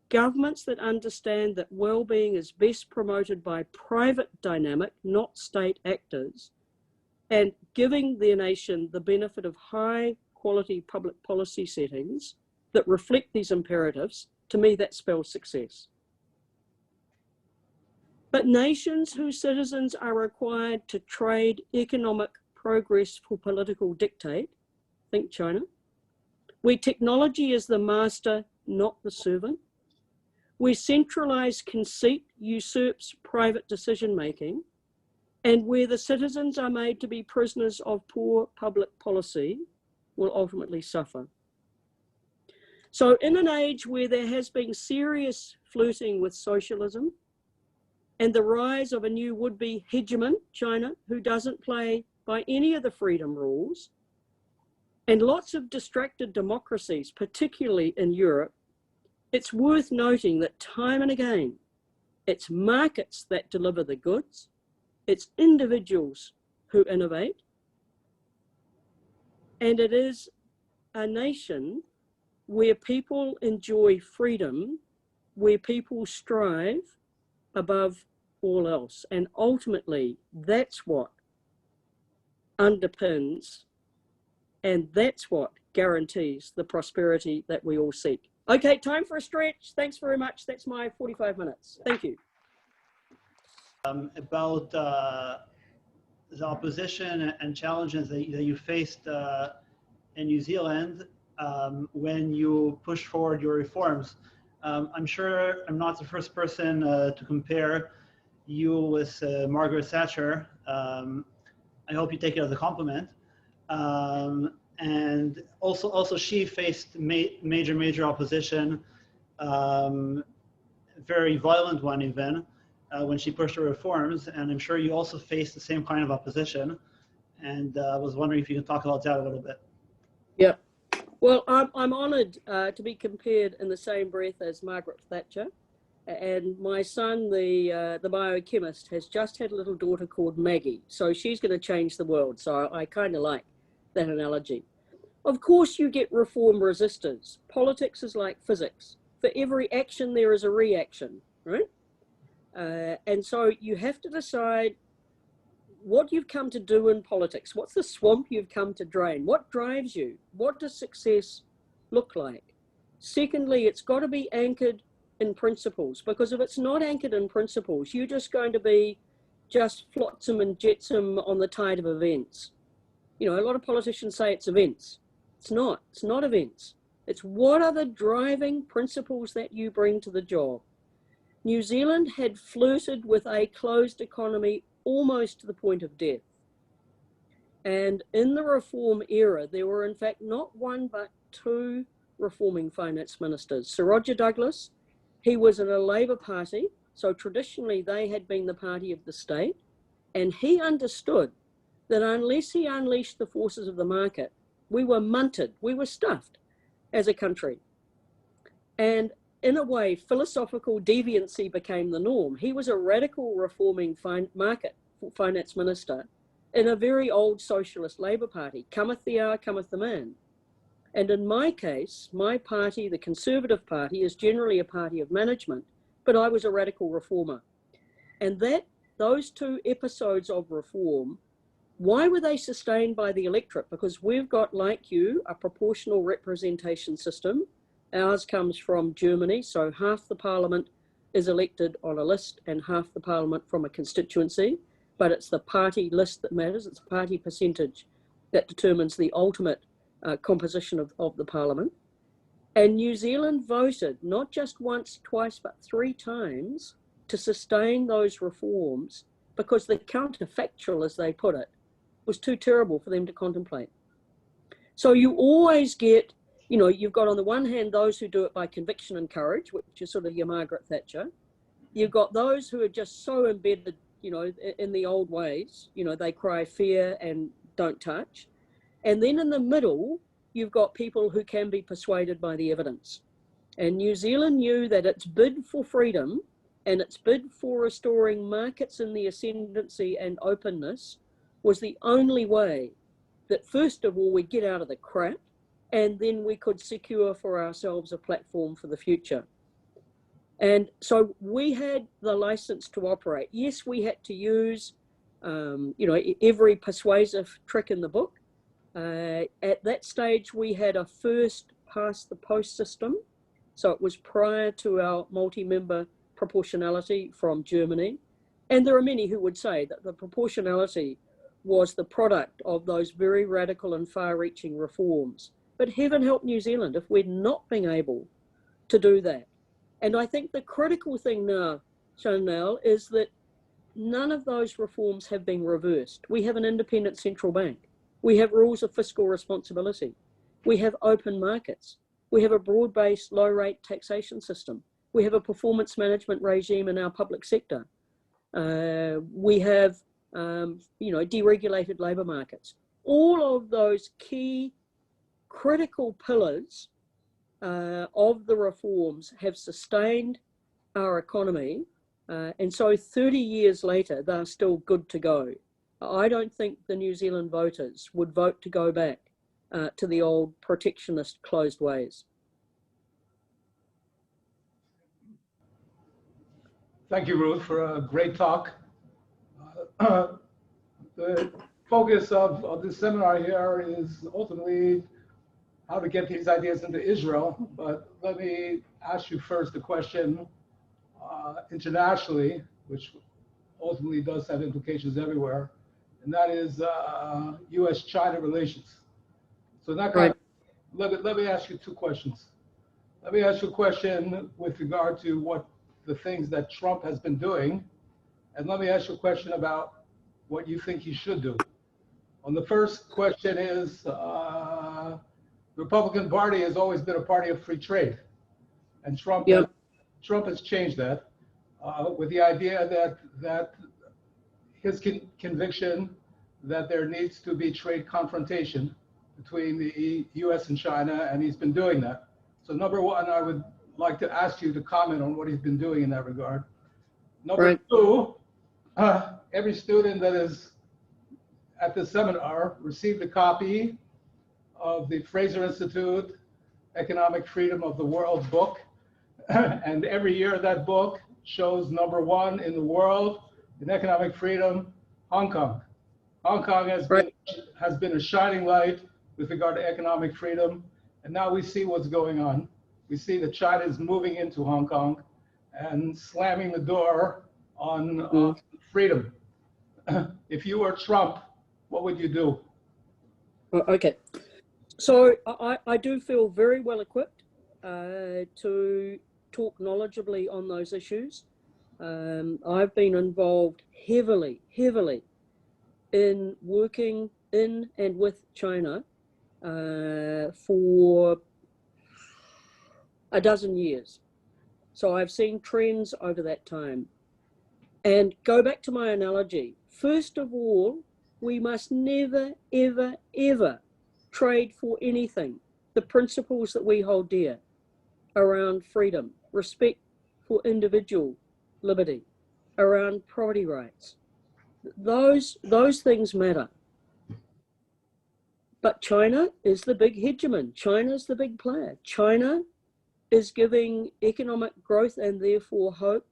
governments that understand that well-being is best promoted by private dynamic, not state actors, and giving their nation the benefit of high-quality public policy settings that reflect these imperatives, to me that spells success. But nations whose citizens are required to trade economic progress for political dictate, think China, where technology is the master, not the servant, where centralized conceit usurps private decision-making, and where the citizens are made to be prisoners of poor public policy, will ultimately suffer. So in an age where there has been serious flirting with socialism and the rise of a new would-be hegemon, China, who doesn't play by any of the freedom rules, and lots of distracted democracies, particularly in Europe, it's worth noting that time and again, it's markets that deliver the goods, it's individuals who innovate, and it is a nation where people enjoy freedom, where people strive above all else. And ultimately, that's what underpins and that's what guarantees the prosperity that we all seek. Okay, time for a stretch. Thanks very much. That's my 45 minutes. Thank you. About the opposition and challenges that you faced in New Zealand when you pushed forward your reforms. I'm sure I'm not the first person to compare you with Margaret Thatcher. I hope you take it as a compliment. And also she faced major opposition, very violent one even, when she pushed her reforms. And I'm sure you also faced the same kind of opposition. And I was wondering if you could talk about that a little bit. Yeah. Well, I'm honoured to be compared in the same breath as Margaret Thatcher. And my son, the biochemist, has just had a little daughter called Maggie. So she's going to change the world. So I kind of like that analogy. Of course, you get reform resistors. Politics is like physics. For every action, there is a reaction, right? And so you have to decide what you've come to do in politics. What's the swamp you've come to drain? What drives you? What does success look like? Secondly, it's got to be anchored in principles, because if it's not anchored in principles, you're just going to be just flotsam and jetsam on the tide of events. You know, a lot of politicians say it's events. It's not events. It's what are the driving principles that you bring to the job. New Zealand had flirted with a closed economy almost to the point of death. And in the reform era, there were in fact not one but two reforming finance ministers. Sir Roger Douglas, he was in a Labour Party, so traditionally they had been the party of the state, and he understood that unless he unleashed the forces of the market, we were munted, we were stuffed as a country. And in a way, philosophical deviancy became the norm. He was a radical reforming finance minister in a very old socialist Labour Party. Cometh the hour, cometh the man. And in my case, my party, the Conservative Party, is generally a party of management, but I was a radical reformer. And those two episodes of reform, why were they sustained by the electorate? Because we've got, like you, a proportional representation system. Ours comes from Germany, so half the parliament is elected on a list and half the parliament from a constituency, but it's the party list that matters. It's the party percentage that determines the ultimate composition of the parliament. And New Zealand voted not just once, twice, but 3 times to sustain those reforms because the counterfactual, as they put it, was too terrible for them to contemplate. So you always get, you know, you've got on the one hand those who do it by conviction and courage, which is sort of your Margaret Thatcher. You've got those who are just so embedded, you know, in the old ways, you know, they cry fear and don't touch. And then in the middle, you've got people who can be persuaded by the evidence. And New Zealand knew that its bid for freedom and its bid for restoring markets in the ascendancy and openness was the only way that first of all we get out of the crap, and then we could secure for ourselves a platform for the future. And so we had the license to operate. Yes, we had to use, you know, every persuasive trick in the book. At that stage, we had a first past the post system. So it was prior to our multi-member proportionality from Germany. And there are many who would say that the proportionality was the product of those very radical and far-reaching reforms. But heaven help New Zealand if we'd not been able to do that. And I think the critical thing now, Chanel, is that none of those reforms have been reversed. We have an independent central bank. We have rules of fiscal responsibility. We have open markets. We have a broad-based low-rate taxation system. We have a performance management regime in our public sector. We have, you know, deregulated labour markets. All of those key critical pillars of the reforms have sustained our economy. And so 30 years later, they're still good to go. I don't think the New Zealand voters would vote to go back to the old protectionist closed ways. Thank you, Ruth, for a great talk. The focus of this seminar here is ultimately how to get these ideas into Israel, but let me ask you first a question internationally, which ultimately does have implications everywhere, and that is U.S.-China relations. So in that context, let me ask you two questions. Let me ask you a question with regard to what the things that Trump has been doing, and let me ask you a question about what you think he should do. On the first question is, the Republican Party has always been a party of free trade, and Trump has changed that with the idea that his conviction that there needs to be trade confrontation between the U.S. and China, and he's been doing that. So number one, I would like to ask you to comment on what he's been doing in that regard. Number two, every student that is at the seminar received a copy of the Fraser Institute Economic Freedom of the World book. And every year that book shows number one in the world in economic freedom, Hong Kong. Hong Kong has been a shining light with regard to economic freedom. And now we see what's going on. We see that China is moving into Hong Kong and slamming the door on freedom. If you were Trump, what would you do? Okay. So I do feel very well equipped to talk knowledgeably on those issues. I've been involved heavily in working in and with China for a dozen years. So I've seen trends over that time. And go back to my analogy. First of all, we must never, ever, ever trade for anything. The principles that we hold dear around freedom, respect for individual liberty, around property rights. Those things matter. But China is the big hegemon. China's the big player. China is giving economic growth and therefore hope,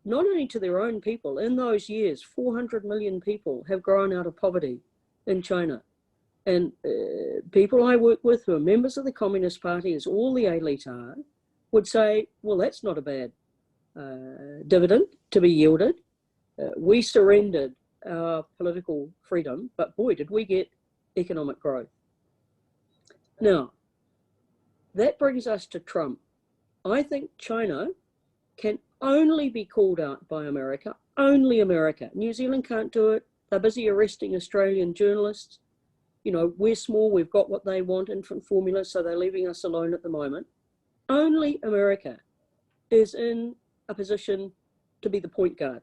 not only to their own people. In those years, 400 million people have grown out of poverty in China. And people I work with who are members of the Communist Party, as all the elite are, would say, well, that's not a bad dividend to be yielded. We surrendered our political freedom, but boy, did we get economic growth. Now, that brings us to Trump. I think China can only be called out by America, only America. New Zealand can't do it. They're busy arresting Australian journalists. You know, we're small, we've got what they want, infant formula, so they're leaving us alone at the moment. Only America is in a position to be the point guard.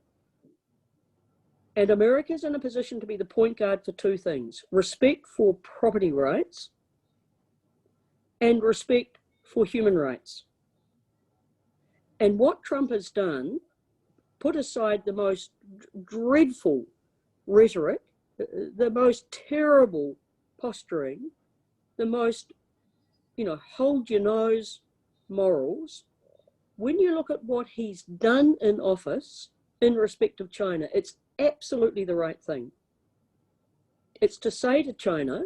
And America's in a position to be the point guard for two things: respect for property rights and respect for human rights. And what Trump has done, put aside the most dreadful rhetoric, the most terrible posturing, the most, hold your nose morals. When you look at what he's done in office in respect of China, it's absolutely the right thing. It's to say to China,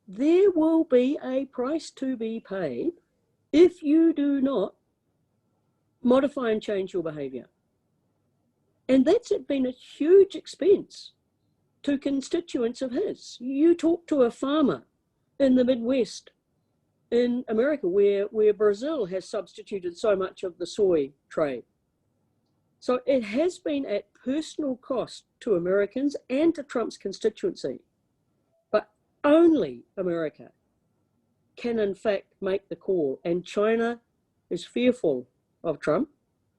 there will be a price to be paid if you do not modify and change your behavior. And that's been a huge expense to constituents of his. You talk to a farmer in the Midwest in America, where Brazil has substituted so much of the soy trade. So it has been at personal cost to Americans and to Trump's constituency. But only America can in fact make the call. And China is fearful of Trump.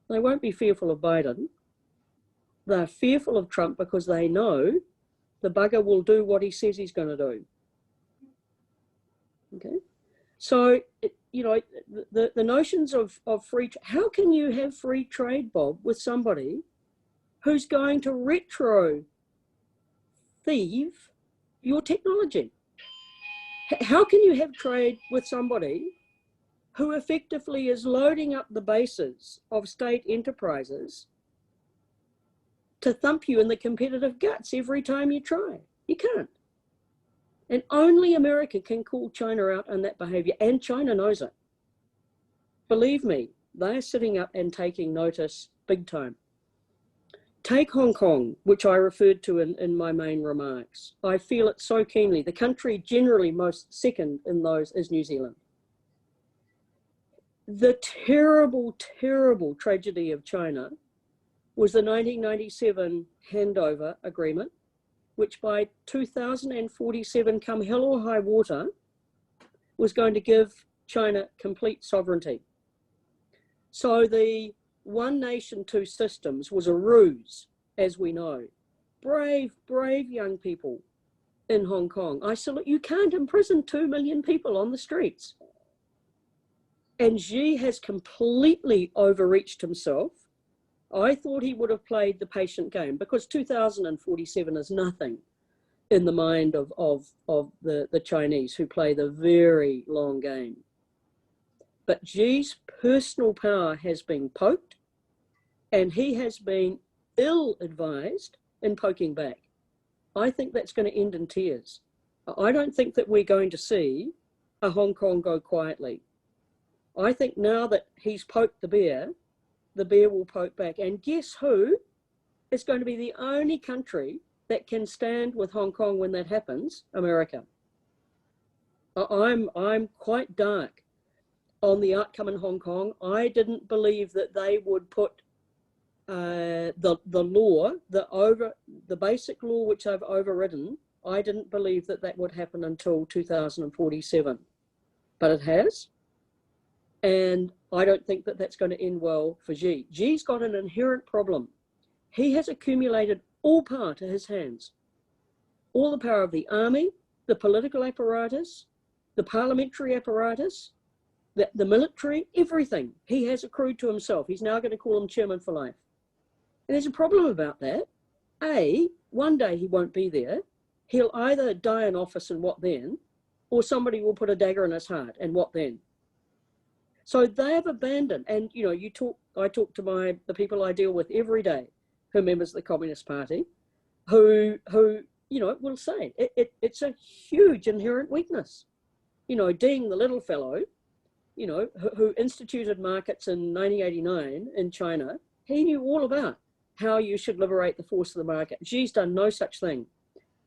They won't be fearful of Biden. They're fearful of Trump because they know the bugger will do what he says he's going to do. Okay? So, the notions of free trade, how can you have free trade, Bob, with somebody who's going to retro thieve your technology? How can you have trade with somebody who effectively is loading up the bases of state enterprises to thump you in the competitive guts every time you try? You can't. And only America can call China out on that behavior, and China knows it. Believe me, they're sitting up and taking notice big time. Take Hong Kong, which I referred to in my main remarks. I feel it so keenly. The country generally most second in those is New Zealand. The terrible, terrible tragedy of China was the 1997 handover agreement, which by 2047, come hell or high water, was going to give China complete sovereignty. So the one nation, two systems was a ruse, as we know. Brave, brave young people in Hong Kong. I salute, you can't imprison 2 million people on the streets. And Xi has completely overreached himself. I thought he would have played the patient game, because 2047 is nothing in the mind of the Chinese, who play the very long game. But Xi's personal power has been poked, and he has been ill-advised in poking back. I think that's going to end in tears. I don't think that we're going to see a Hong Kong go quietly. I think now that he's poked the bear will poke back. And guess who is going to be the only country that can stand with Hong Kong when that happens? America. I'm quite dark on the outcome in Hong Kong. I didn't believe that they would put the law, the basic law which I've overridden, I didn't believe that that would happen until 2047. But it has. And I don't think that that's going to end well for Xi. Xi's got an inherent problem. He has accumulated all power to his hands. All the power of the army, the political apparatus, the parliamentary apparatus, the military, everything he has accrued to himself. He's now going to call him chairman for life. And there's a problem about that. One day he won't be there. He'll either die in office, and what then? Or somebody will put a dagger in his heart, and what then? So they have abandoned, and you know, I talk to the people I deal with every day, who are members of the Communist Party, who you know, will say it's a huge inherent weakness. You know, Deng, the little fellow, you know, who instituted markets in 1989 in China, he knew all about how you should liberate the force of the market. Xi's done no such thing.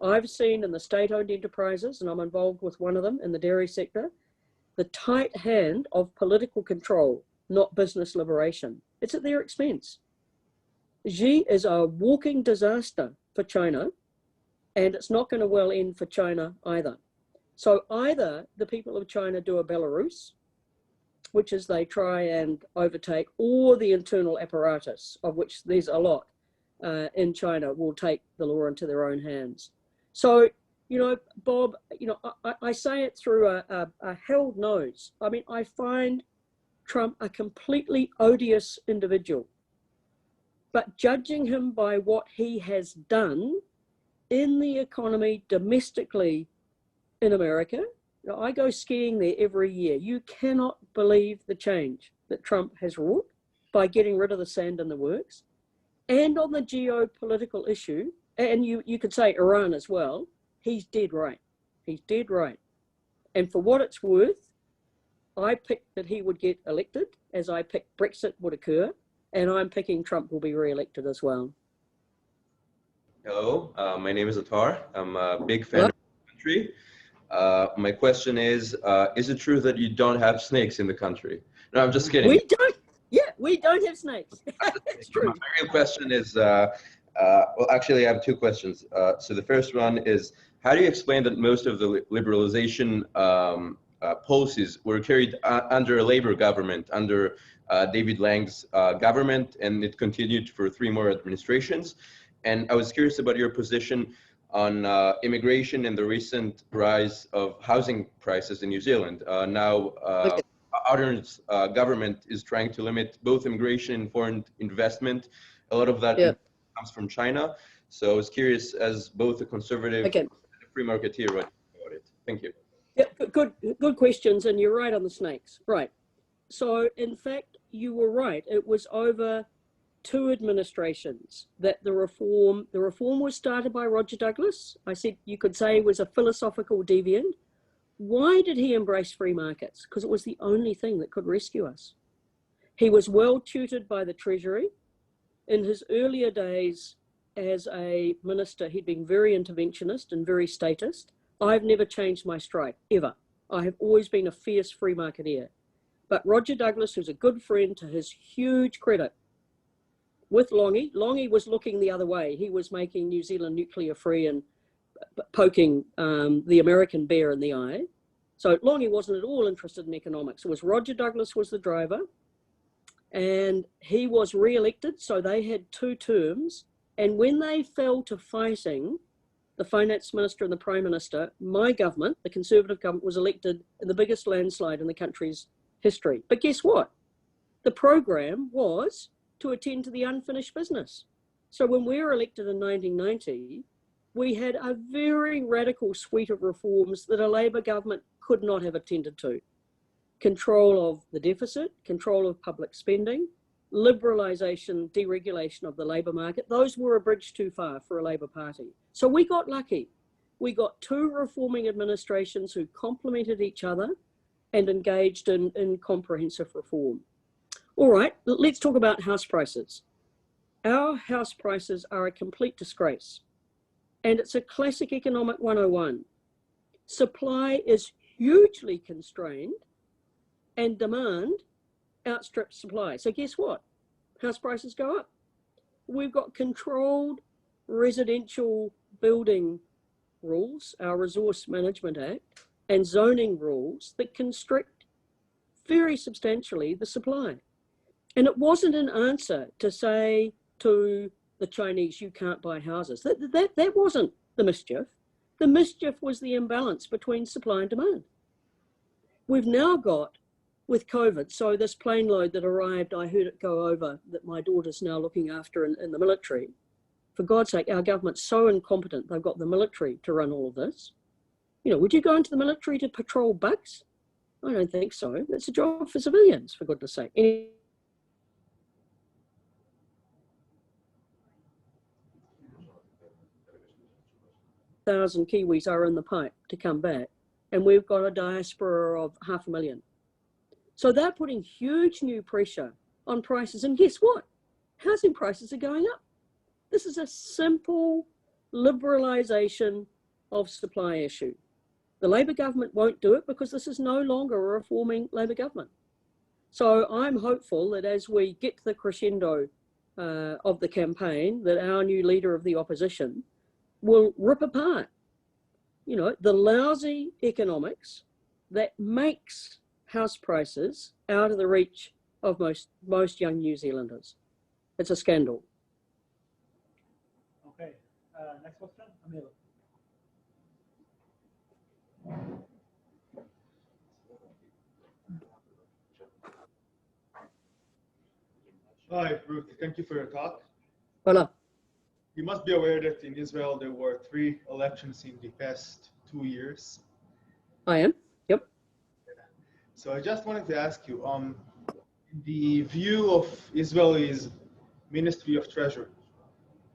I've seen in the state-owned enterprises, and I'm involved with one of them in the dairy sector, the tight hand of political control, not business liberation. It's at their expense. Xi is a walking disaster for China, and it's not going to well end for China either. So either the people of China do a Belarus, which is they try and overtake, or the internal apparatus, of which there's a lot in China, will take the law into their own hands. So, you know, Bob, you know, I say it through a held nose. I mean, I find Trump a completely odious individual, but judging him by what he has done in the economy domestically in America, you know, I go skiing there every year. You cannot believe the change that Trump has wrought by getting rid of the sand in the works. And on the geopolitical issue, and you could say Iran as well, he's dead right. He's dead right. And for what it's worth, I picked that he would get elected, as I picked Brexit would occur, and I'm picking Trump will be re-elected as well. Hello, my name is Atar. I'm a big fan of the country. My question is it true that you don't have snakes in the country? No, I'm just kidding. We don't. Yeah, we don't have snakes. It's true. My real question is, well, actually, I have two questions. So the first one is, how do you explain that most of the liberalization policies were carried under a Labour government, under David Lang's government, and it continued for 3 more administrations? And I was curious about your position on immigration and the recent rise of housing prices in New Zealand. Now, Ardern's government is trying to limit both immigration and foreign investment. A lot of that comes from China. So I was curious, as both a conservative and a free marketeer, what about it? Thank you. Yeah, good questions, and you're right on the snakes. Right. So in fact, you were right. It was over two administrations that the reform was started by Roger Douglas. I said you could say he was a philosophical deviant. Why did he embrace free markets? Because it was the only thing that could rescue us. He was well tutored by the Treasury. In his earlier days as a minister, he'd been very interventionist and very statist. I've never changed my strike, ever. I have always been a fierce free marketeer. But Roger Douglas, who's a good friend, to his huge credit, with Longy was looking the other way. He was making New Zealand nuclear free and poking the American bear in the eye. So Longy wasn't at all interested in economics. It was Roger Douglas was the driver, and he was re-elected. So they had 2 terms. And when they fell to fighting, the finance minister and the prime minister, my government, the Conservative government, was elected in the biggest landslide in the country's history. But guess what? The program was to attend to the unfinished business. So when we were elected in 1990, we had a very radical suite of reforms that a Labor government could not have attended to. Control of the deficit, control of public spending, liberalisation, deregulation of the labour market. Those were a bridge too far for a Labor Party. So we got lucky. We got 2 reforming administrations who complemented each other and engaged in comprehensive reform. All right, let's talk about house prices. Our house prices are a complete disgrace, and it's a classic economic 101. Supply is hugely constrained and demand outstrips supply. So guess what? House prices go up. We've got controlled residential building rules, our Resource Management Act, and zoning rules that constrict very substantially the supply. And it wasn't an answer to say to the Chinese, you can't buy houses. That wasn't the mischief. The mischief was the imbalance between supply and demand. We've now got, with COVID, so this plane load that arrived, I heard it go over, that my daughter's now looking after in the military. For God's sake, our government's so incompetent, they've got the military to run all of this. You know, would you go into the military to patrol bugs? I don't think so. It's a job for civilians, for goodness sake. 1,000 Kiwis are in the pipe to come back, and we've got a diaspora of 500,000. So they're putting huge new pressure on prices, and guess what? Housing prices are going up. This is a simple liberalisation of supply issue. The Labor government won't do it because this is no longer a reforming Labor government. So I'm hopeful that as we get to the crescendo of the campaign, that our new leader of the opposition will rip apart, you know, the lousy economics that makes house prices out of the reach of most young New Zealanders. It's a scandal. Okay, next question, Amila. Hi, Ruth. Thank you for your talk. Hola. You must be aware that in Israel there were 3 elections in the past 2 years. I am. Yep. So I just wanted to ask you, the view of Israel's Ministry of Treasury,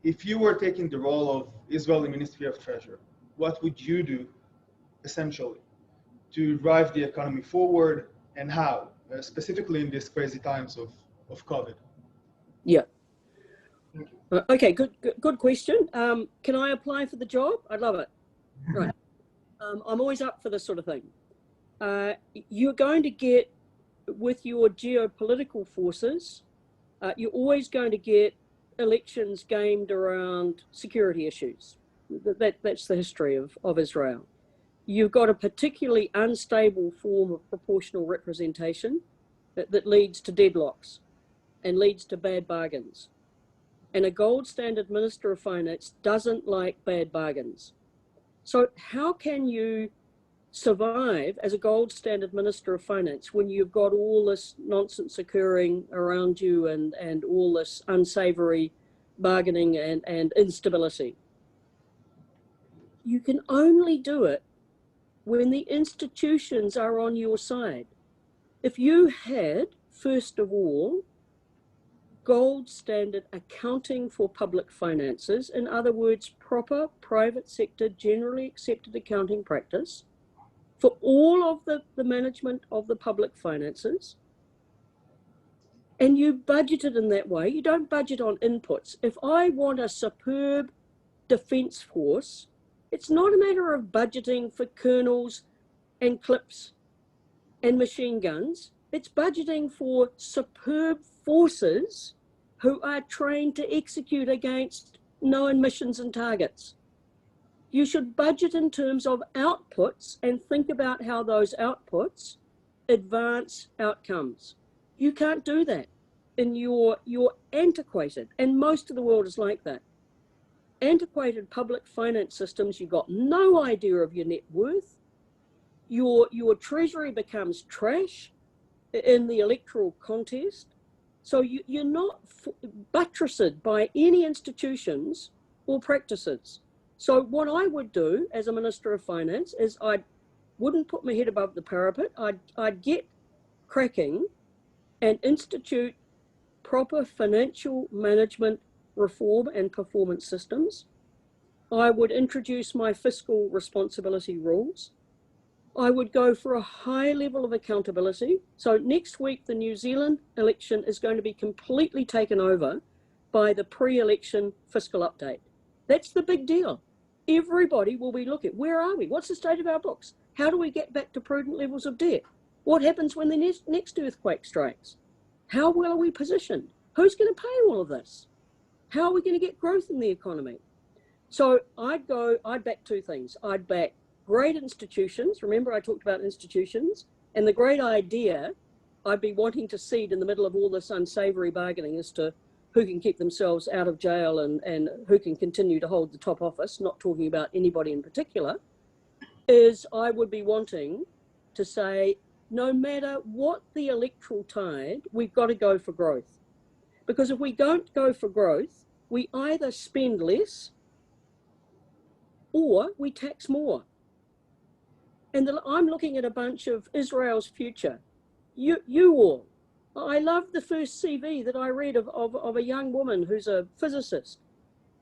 if you were taking the role of Israeli Ministry of Treasury, what would you do, essentially, to drive the economy forward, and how, specifically in these crazy times of COVID? Yeah. Okay, good question. Can I apply for the job? I'd love it. Right. I'm always up for this sort of thing. You're going to get, with your geopolitical forces, you're always going to get elections gamed around security issues. That's the history of Israel. You've got a particularly unstable form of proportional representation that leads to deadlocks and leads to bad bargains. And a gold standard Minister of Finance doesn't like bad bargains. So how can you survive as a gold standard Minister of Finance when you've got all this nonsense occurring around you and all this unsavory bargaining and instability? You can only do it when the institutions are on your side. If you had, first of all, gold standard accounting for public finances. In other words, proper private sector, generally accepted accounting practice for all of the management of the public finances. And you budget it in that way. You don't budget on inputs. If I want a superb defense force, it's not a matter of budgeting for colonels and clips and machine guns. It's budgeting for superb forces who are trained to execute against known missions and targets. You should budget in terms of outputs and think about how those outputs advance outcomes. You can't do that in your antiquated, and most of the world is like that. Antiquated public finance systems, you've got no idea of your net worth. Your treasury becomes trash in the electoral contest. So you're not buttressed by any institutions or practices. So what I would do as a Minister of Finance is I wouldn't put my head above the parapet. I'd get cracking and institute proper financial management reform and performance systems. I would introduce my fiscal responsibility rules. I would go for a high level of accountability. So next week, the New Zealand election is going to be completely taken over by the pre-election fiscal update. That's the big deal. Everybody will be looking, where are we? What's the state of our books? How do we get back to prudent levels of debt? What happens when the next earthquake strikes? How well are we positioned? Who's going to pay all of this? How are we going to get growth in the economy? So I'd back two things. I'd back great institutions. Remember, I talked about institutions, and the great idea I'd be wanting to seed in the middle of all this unsavory bargaining as to who can keep themselves out of jail and who can continue to hold the top office, not talking about anybody in particular, is I would be wanting to say, no matter what the electoral tide, we've got to go for growth. Because if we don't go for growth, we either spend less or we tax more. And I'm looking at a bunch of Israel's future. You all. I love the first CV that I read of a young woman who's a physicist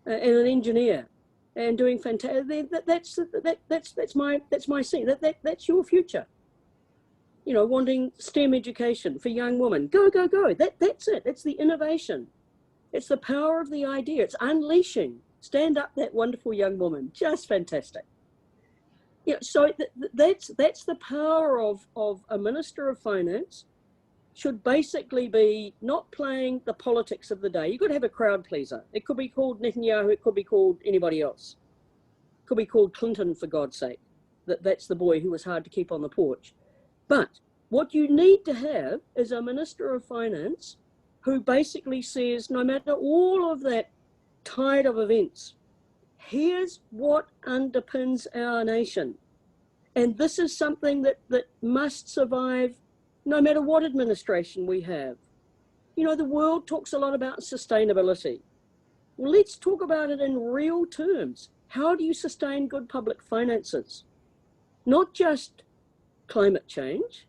and an engineer and doing fantastic. That's my scene. That's your future. You know, wanting STEM education for young women. Go. That's it. It's the innovation. It's the power of the idea. It's unleashing. Stand up, that wonderful young woman. Just fantastic. Yeah, so that's the power of a Minister of Finance. Should basically be not playing the politics of the day. You've got to have a crowd pleaser. It could be called Netanyahu, it could be called anybody else. It could be called Clinton, for God's sake. That's the boy who was hard to keep on the porch. But what you need to have is a Minister of Finance who basically says, no matter all of that tide of events, here's what underpins our nation. And this is something that must survive no matter what administration we have. You know, the world talks a lot about sustainability. Well, let's talk about it in real terms. How do you sustain good public finances? Not just climate change,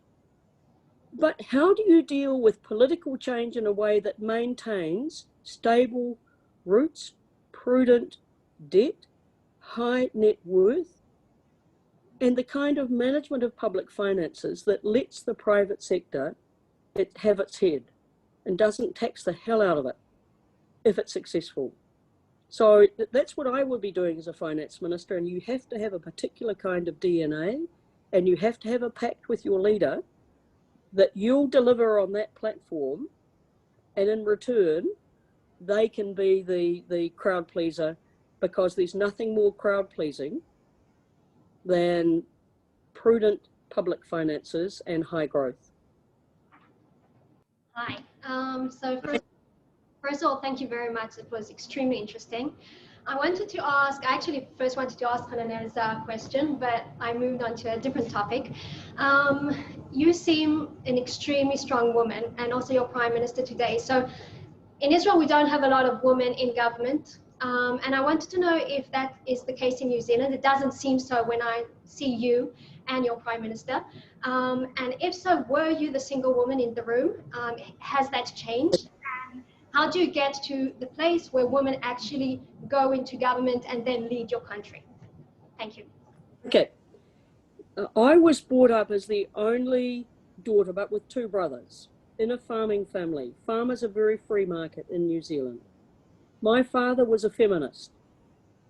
but how do you deal with political change in a way that maintains stable roots, prudent debt, high net worth, and the kind of management of public finances that lets the private sector have its head and doesn't tax the hell out of it if it's successful. So that's what I would be doing as a finance minister, and you have to have a particular kind of DNA, and you have to have a pact with your leader that you'll deliver on that platform, and in return, they can be the crowd pleaser, because there's nothing more crowd pleasing than prudent public finances and high growth. Hi. So first of all, thank you very much. It was extremely interesting. I actually first wanted to ask Helena's question, but I moved on to a different topic. You seem an extremely strong woman, and also your Prime Minister today. So in Israel, we don't have a lot of women in government. And I wanted to know if that is the case in New Zealand. It doesn't seem so when I see you and your Prime Minister. And if so, were you the single woman in the room? Has that changed? And how do you get to the place where women actually go into government and then lead your country? Thank you. Okay. I was brought up as the only daughter, but with two brothers, in a farming family. Farmers are very free market in New Zealand. My father was a feminist.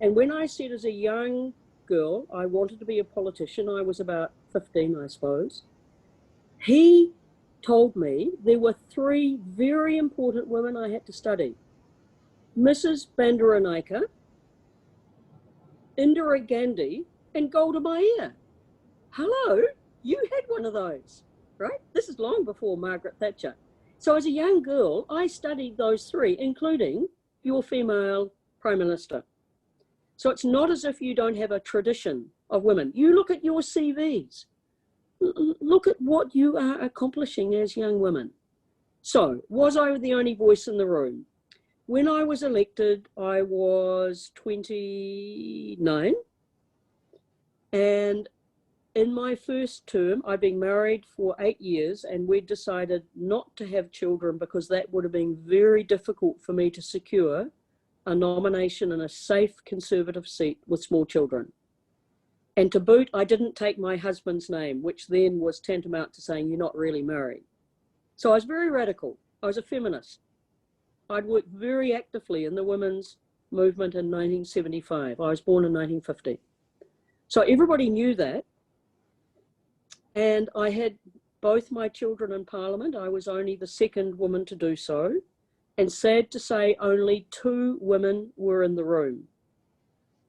And when I said as a young girl, I wanted to be a politician, I was about 15, I suppose, he told me there were three very important women I had to study. Mrs. Bandaranaike, Indira Gandhi, and Golda Meir. Hello, you had one of those, right? This is long before Margaret Thatcher. So as a young girl, I studied those three, including your female Prime Minister. So it's not as if you don't have a tradition of women. You look at your CVs. Look at what you are accomplishing as young women. So, was I the only voice in the room? When I was elected, I was 29. And in my first term, I'd been married for 8 years, and we decided not to have children because that would have been very difficult for me to secure a nomination in a safe Conservative seat with small children. And to boot, I didn't take my husband's name, which then was tantamount to saying you're not really married. So I was very radical. I was a feminist. I'd worked very actively in the women's movement in 1975. I was born in 1950. So everybody knew that. And I had both my children in Parliament. I was only the second woman to do so. And sad to say, only 2 women were in the room.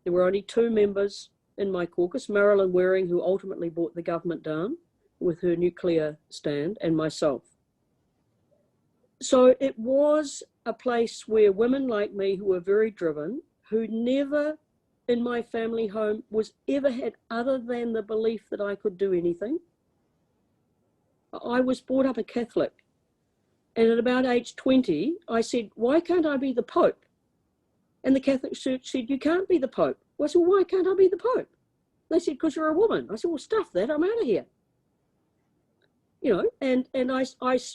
There were only 2 members in my caucus, Marilyn Waring, who ultimately brought the government down with her nuclear stand, and myself. So it was a place where women like me, who were very driven, who never in my family home was ever had other than the belief that I could do anything. I was brought up a Catholic. And at about age 20, I said, why can't I be the Pope? And the Catholic Church said, you can't be the Pope. I said, well, why can't I be the Pope? They said, because you're a woman. I said, well, stuff that, I'm out of here. You know, and I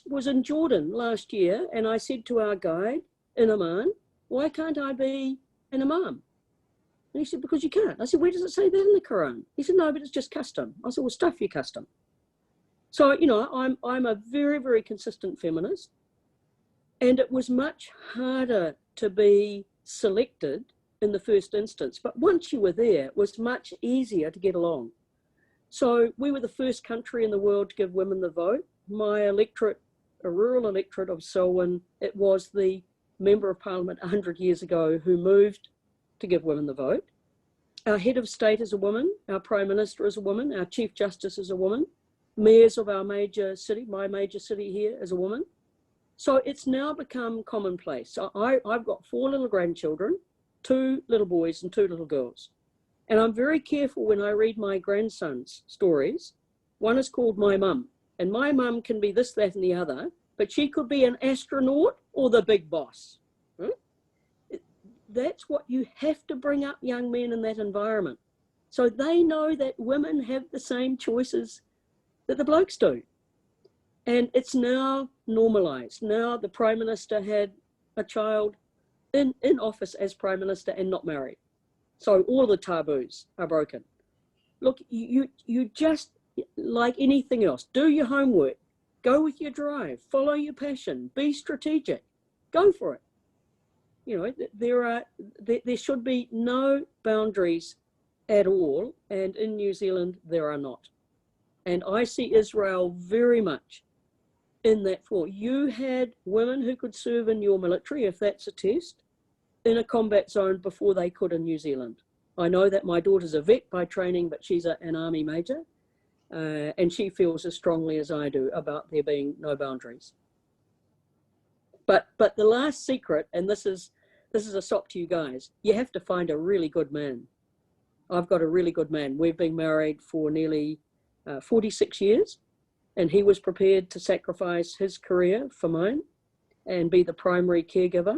was in Jordan last year, and I said to our guide in Amman, why can't I be an imam? And he said, because you can't. I said, where does it say that in the Quran? He said, no, but it's just custom. I said, well, stuff your custom. So, you know, I'm a very, very consistent feminist, and it was much harder to be selected in the first instance. But once you were there, it was much easier to get along. So we were the first country in the world to give women the vote. My electorate, a rural electorate of Selwyn, it was the member of parliament 100 years ago who moved to give women the vote. Our head of state is a woman, our prime minister is a woman, our chief justice is a woman, mayors of our major city, my major city here, is a woman. So it's now become commonplace. So I've got 4 little grandchildren, 2 little boys and 2 little girls. And I'm very careful when I read my grandson's stories. One is called My Mum, and my mum can be this, that, and the other, but she could be an astronaut or the big boss. Right? That's what you have to bring up young men in that environment. So they know that women have the same choices that the blokes do. And it's now normalized. Now the Prime Minister had a child in office as Prime Minister and not married. So all the taboos are broken. Look, you just, like anything else, do your homework, go with your drive, follow your passion, be strategic, go for it. You know, there should be no boundaries at all, and in New Zealand there are not. And I see Israel very much in that floor. You had women who could serve in your military, if that's a test, in a combat zone before they could in New Zealand. I know that my daughter's a vet by training, but she's an army major, and she feels as strongly as I do about there being no boundaries. But the last secret, and this is a sop to you guys, you have to find a really good man. I've got a really good man. We've been married for nearly 46 years, and he was prepared to sacrifice his career for mine and be the primary caregiver,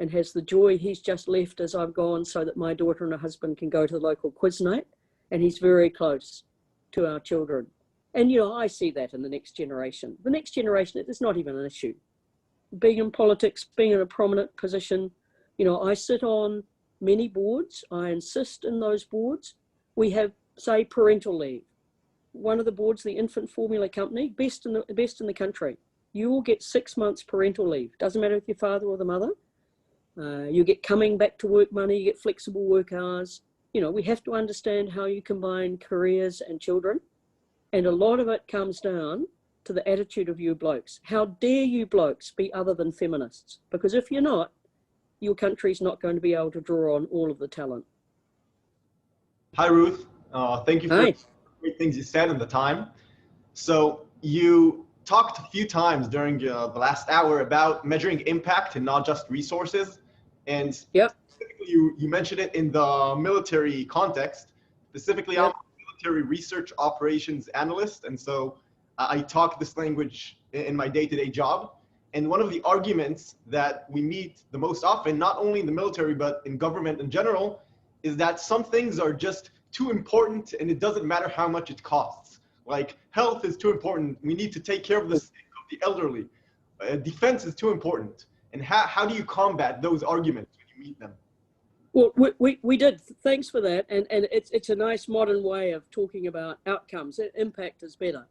and has the joy he's just left as I've gone, so that my daughter and her husband can go to the local quiz night, and he's very close to our children. And, you know, I see that in the next generation. The next generation, it's not even an issue. being in politics, being in a prominent position, you know, I sit on many boards. I insist in those boards. We have, say, parental leave. One of the boards, the infant formula company, best in the country. You will get 6 months parental leave. Doesn't matter if you're father or the mother. You get coming back to work money, you get flexible work hours. You know, we have to understand how you combine careers and children. And a lot of it comes down to the attitude of you blokes. How dare you blokes be other than feminists? Because if you're not, your country's not going to be able to draw on all of the talent. Hi, Ruth. Thank you for the great things you said and the time. So you talked a few times during the last hour about measuring impact and not just resources. And specifically, you mentioned it in the military context. Specifically, I'm a military research operations analyst. And so I talk this language in my day-to-day job. And one of the arguments that we meet the most often, not only in the military, but in government in general, is that some things are just too important and it doesn't matter how much it costs. Like health is too important. We need to take care of the sick, of the elderly. Defense is too important. And how do you combat those arguments when you meet them? Well, we did. Thanks for that. And it's a nice modern way of talking about outcomes. Impact is better.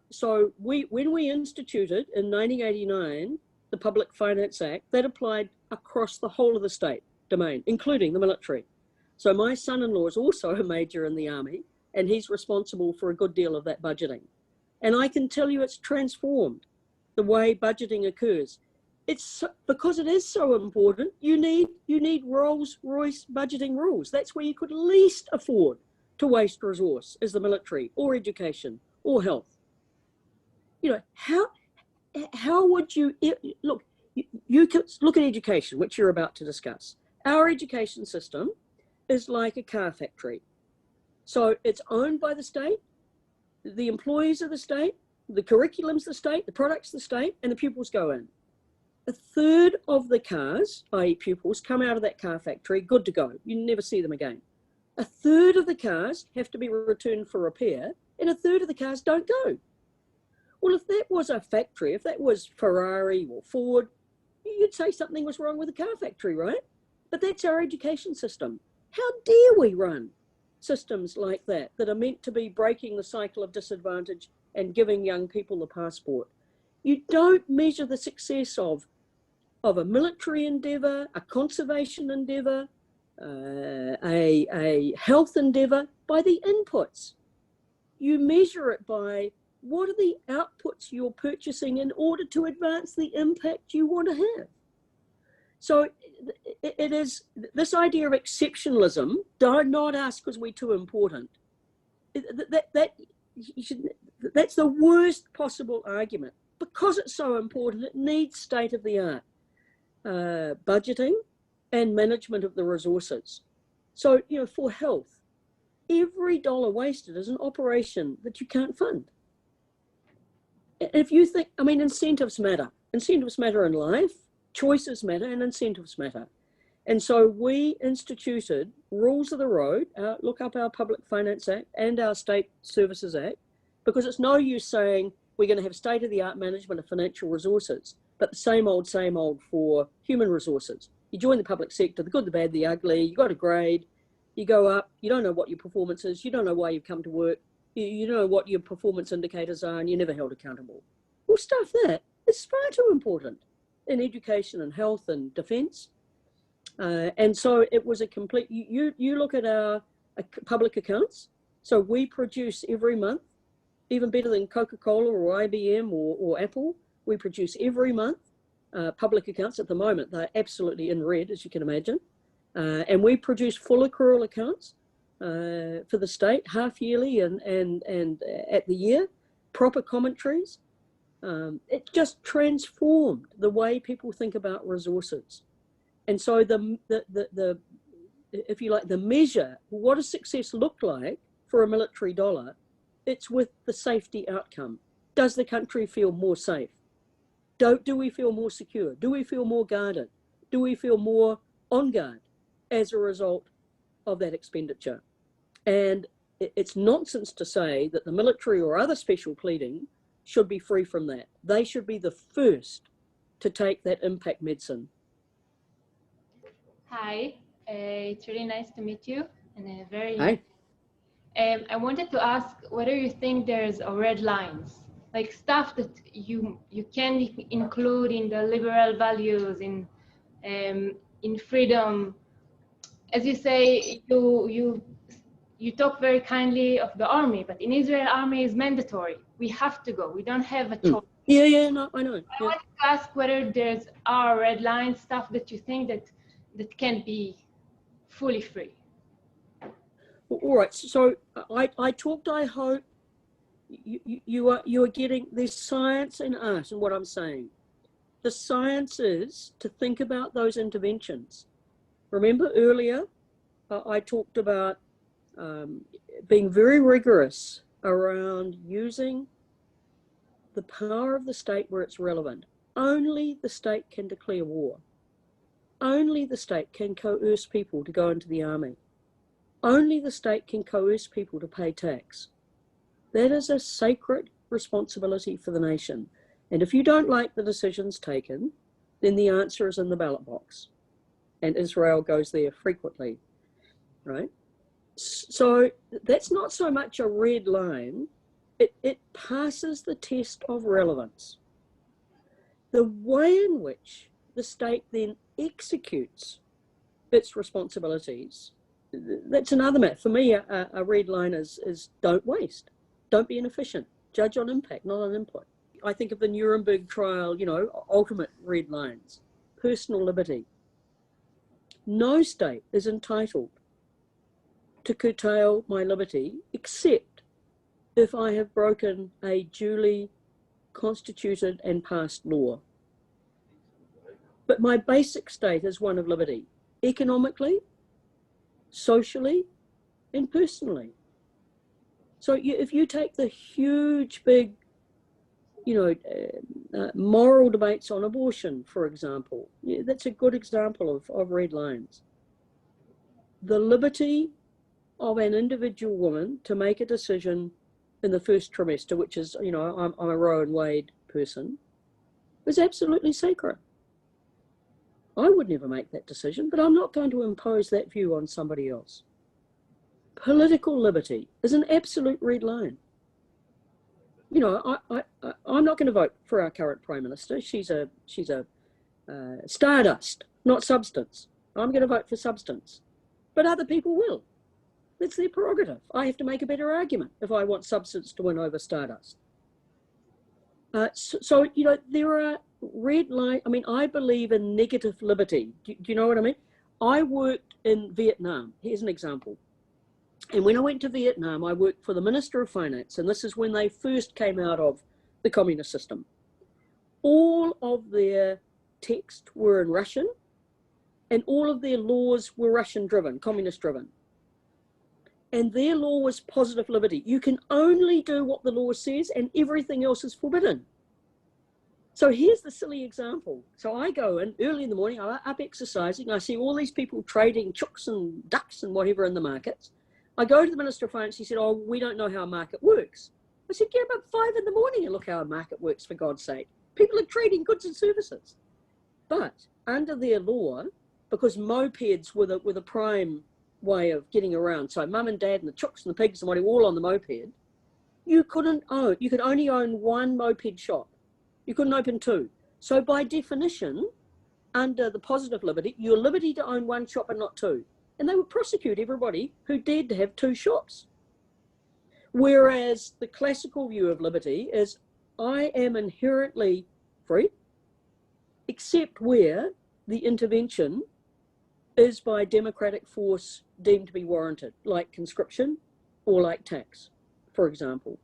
So when we instituted in 1989 the Public Finance Act, that applied across the whole of the state domain, including the military. So my son-in-law is also a major in the army, and he's responsible for a good deal of that budgeting. And I can tell you it's transformed the way budgeting occurs. It's because it is so important. You need Rolls-Royce budgeting rules. That's where you could least afford to waste resource, is the military or education or health. You know, how would you look? You could look at education, which you're about to discuss. Our education system is like a car factory. So it's owned by the state, the employees of the state, the curriculum's the state, the product's the state, and the pupils go in. A third of the cars, i.e. pupils, come out of that car factory good to go. You never see them again. A third of the cars have to be returned for repair, and a third of the cars don't go. Well, if that was a factory, if that was Ferrari or Ford, you'd say something was wrong with the car factory, right? But that's our education system. How dare we run systems like that are meant to be breaking the cycle of disadvantage and giving young people the passport? You don't measure the success of a military endeavor, a conservation endeavor, a health endeavor by the inputs. You measure it by what are the outputs you're purchasing in order to advance the impact you want to have. So it is this idea of exceptionalism, do not ask because we're too important. That's the worst possible argument. Because it's so important, it needs state-of-the-art budgeting and management of the resources. So, you know, for health, every dollar wasted is an operation that you can't fund. If you think, I mean, incentives matter. Incentives matter in life, choices matter, and incentives matter. And so we instituted rules of the road, look up our Public Finance Act and our State Services Act, because it's no use saying we're going to have state-of-the-art management of financial resources, but the same old for human resources. You join the public sector, the good, the bad, the ugly, you got a grade, you go up, you don't know what your performance is, you don't know why you've come to work, you don't know what your performance indicators are, and you're never held accountable. Well, stuff that is far too important in education and health and defence. And so it was a complete, you look at our public accounts, so we produce every month, even better than Coca-Cola or IBM or Apple, we produce every month public accounts. At the moment, they're absolutely in red, as you can imagine. And we produce full accrual accounts for the state, half yearly and at the year, proper commentaries. It just transformed the way people think about resources. And so if you like, the measure, what does success look like for a military dollar? It's with the safety outcome. Does the country feel more safe? Do we feel more secure? Do we feel more guarded? Do we feel more on guard as a result of that expenditure? And it's nonsense to say that the military or other special pleading should be free from that. They should be the first to take that impact medicine. Hi, it's really nice to meet you. And very. Hi. I wanted to ask whether you think there's red lines, like stuff that you can include in the liberal values, in freedom. As you say, you talk very kindly of the army, but in Israel, army is mandatory. We have to go. We don't have a choice. Yeah, no, I know. I want to ask whether there's red line stuff that you think that can be fully free. All right. So I talked. I hope you are getting this science and art in what I'm saying. The science is to think about those interventions. Remember earlier, I talked about being very rigorous around using the power of the state where it's relevant. Only the state can declare war. Only the state can coerce people to go into the army. Only the state can coerce people to pay tax. That is a sacred responsibility for the nation. And if you don't like the decisions taken, then the answer is in the ballot box. And Israel goes there frequently, right? So that's not so much a red line. It passes the test of relevance. The way in which the state then executes its responsibilities, that's another matter. For me, a red line is don't waste, don't be inefficient, judge on impact, not on input. I think of the Nuremberg trial, ultimate red lines, personal liberty. No state is entitled to curtail my liberty except if I have broken a duly constituted and passed law. But my basic state is one of liberty, economically, socially, and personally. So if you take the huge, big, moral debates on abortion, for example, that's a good example of red lines. The liberty of an individual woman to make a decision in the first trimester, which is, I'm a Roe and Wade person, is absolutely sacred. I would never make that decision, but I'm not going to impose that view on somebody else. Political liberty is an absolute red line. I'm not going to vote for our current Prime Minister. She's a stardust, not substance. I'm going to vote for substance, but other people will. That's their prerogative. I have to make a better argument if I want substance to win over stardust. There are red lines. I mean, I believe in negative liberty. Do you know what I mean? I worked in Vietnam. Here's an example. And when I went to Vietnam, I worked for the Minister of Finance, and this is when they first came out of the communist system. All of their text were in Russian, and all of their laws were Russian-driven, communist-driven. And their law was positive liberty. You can only do what the law says, and everything else is forbidden. So here's the silly example. So I go in early in the morning, I'm up exercising, I see all these people trading chooks and ducks and whatever in the markets. I go to the Minister of Finance, he said, oh, we don't know how a market works. I said, get up at 5 in the morning and look how a market works, for God's sake. People are trading goods and services. But under their law, because mopeds were the prime way of getting around, so mum and dad and the chooks and the pigs and whatever, all on the moped, you could only own one moped shop. You couldn't open two. So by definition, under the positive liberty, your liberty to own one shop and not two. And they would prosecute everybody who dared to have two shops. Whereas the classical view of liberty is, I am inherently free, except where the intervention is by democratic force deemed to be warranted, like conscription or like tax, for example.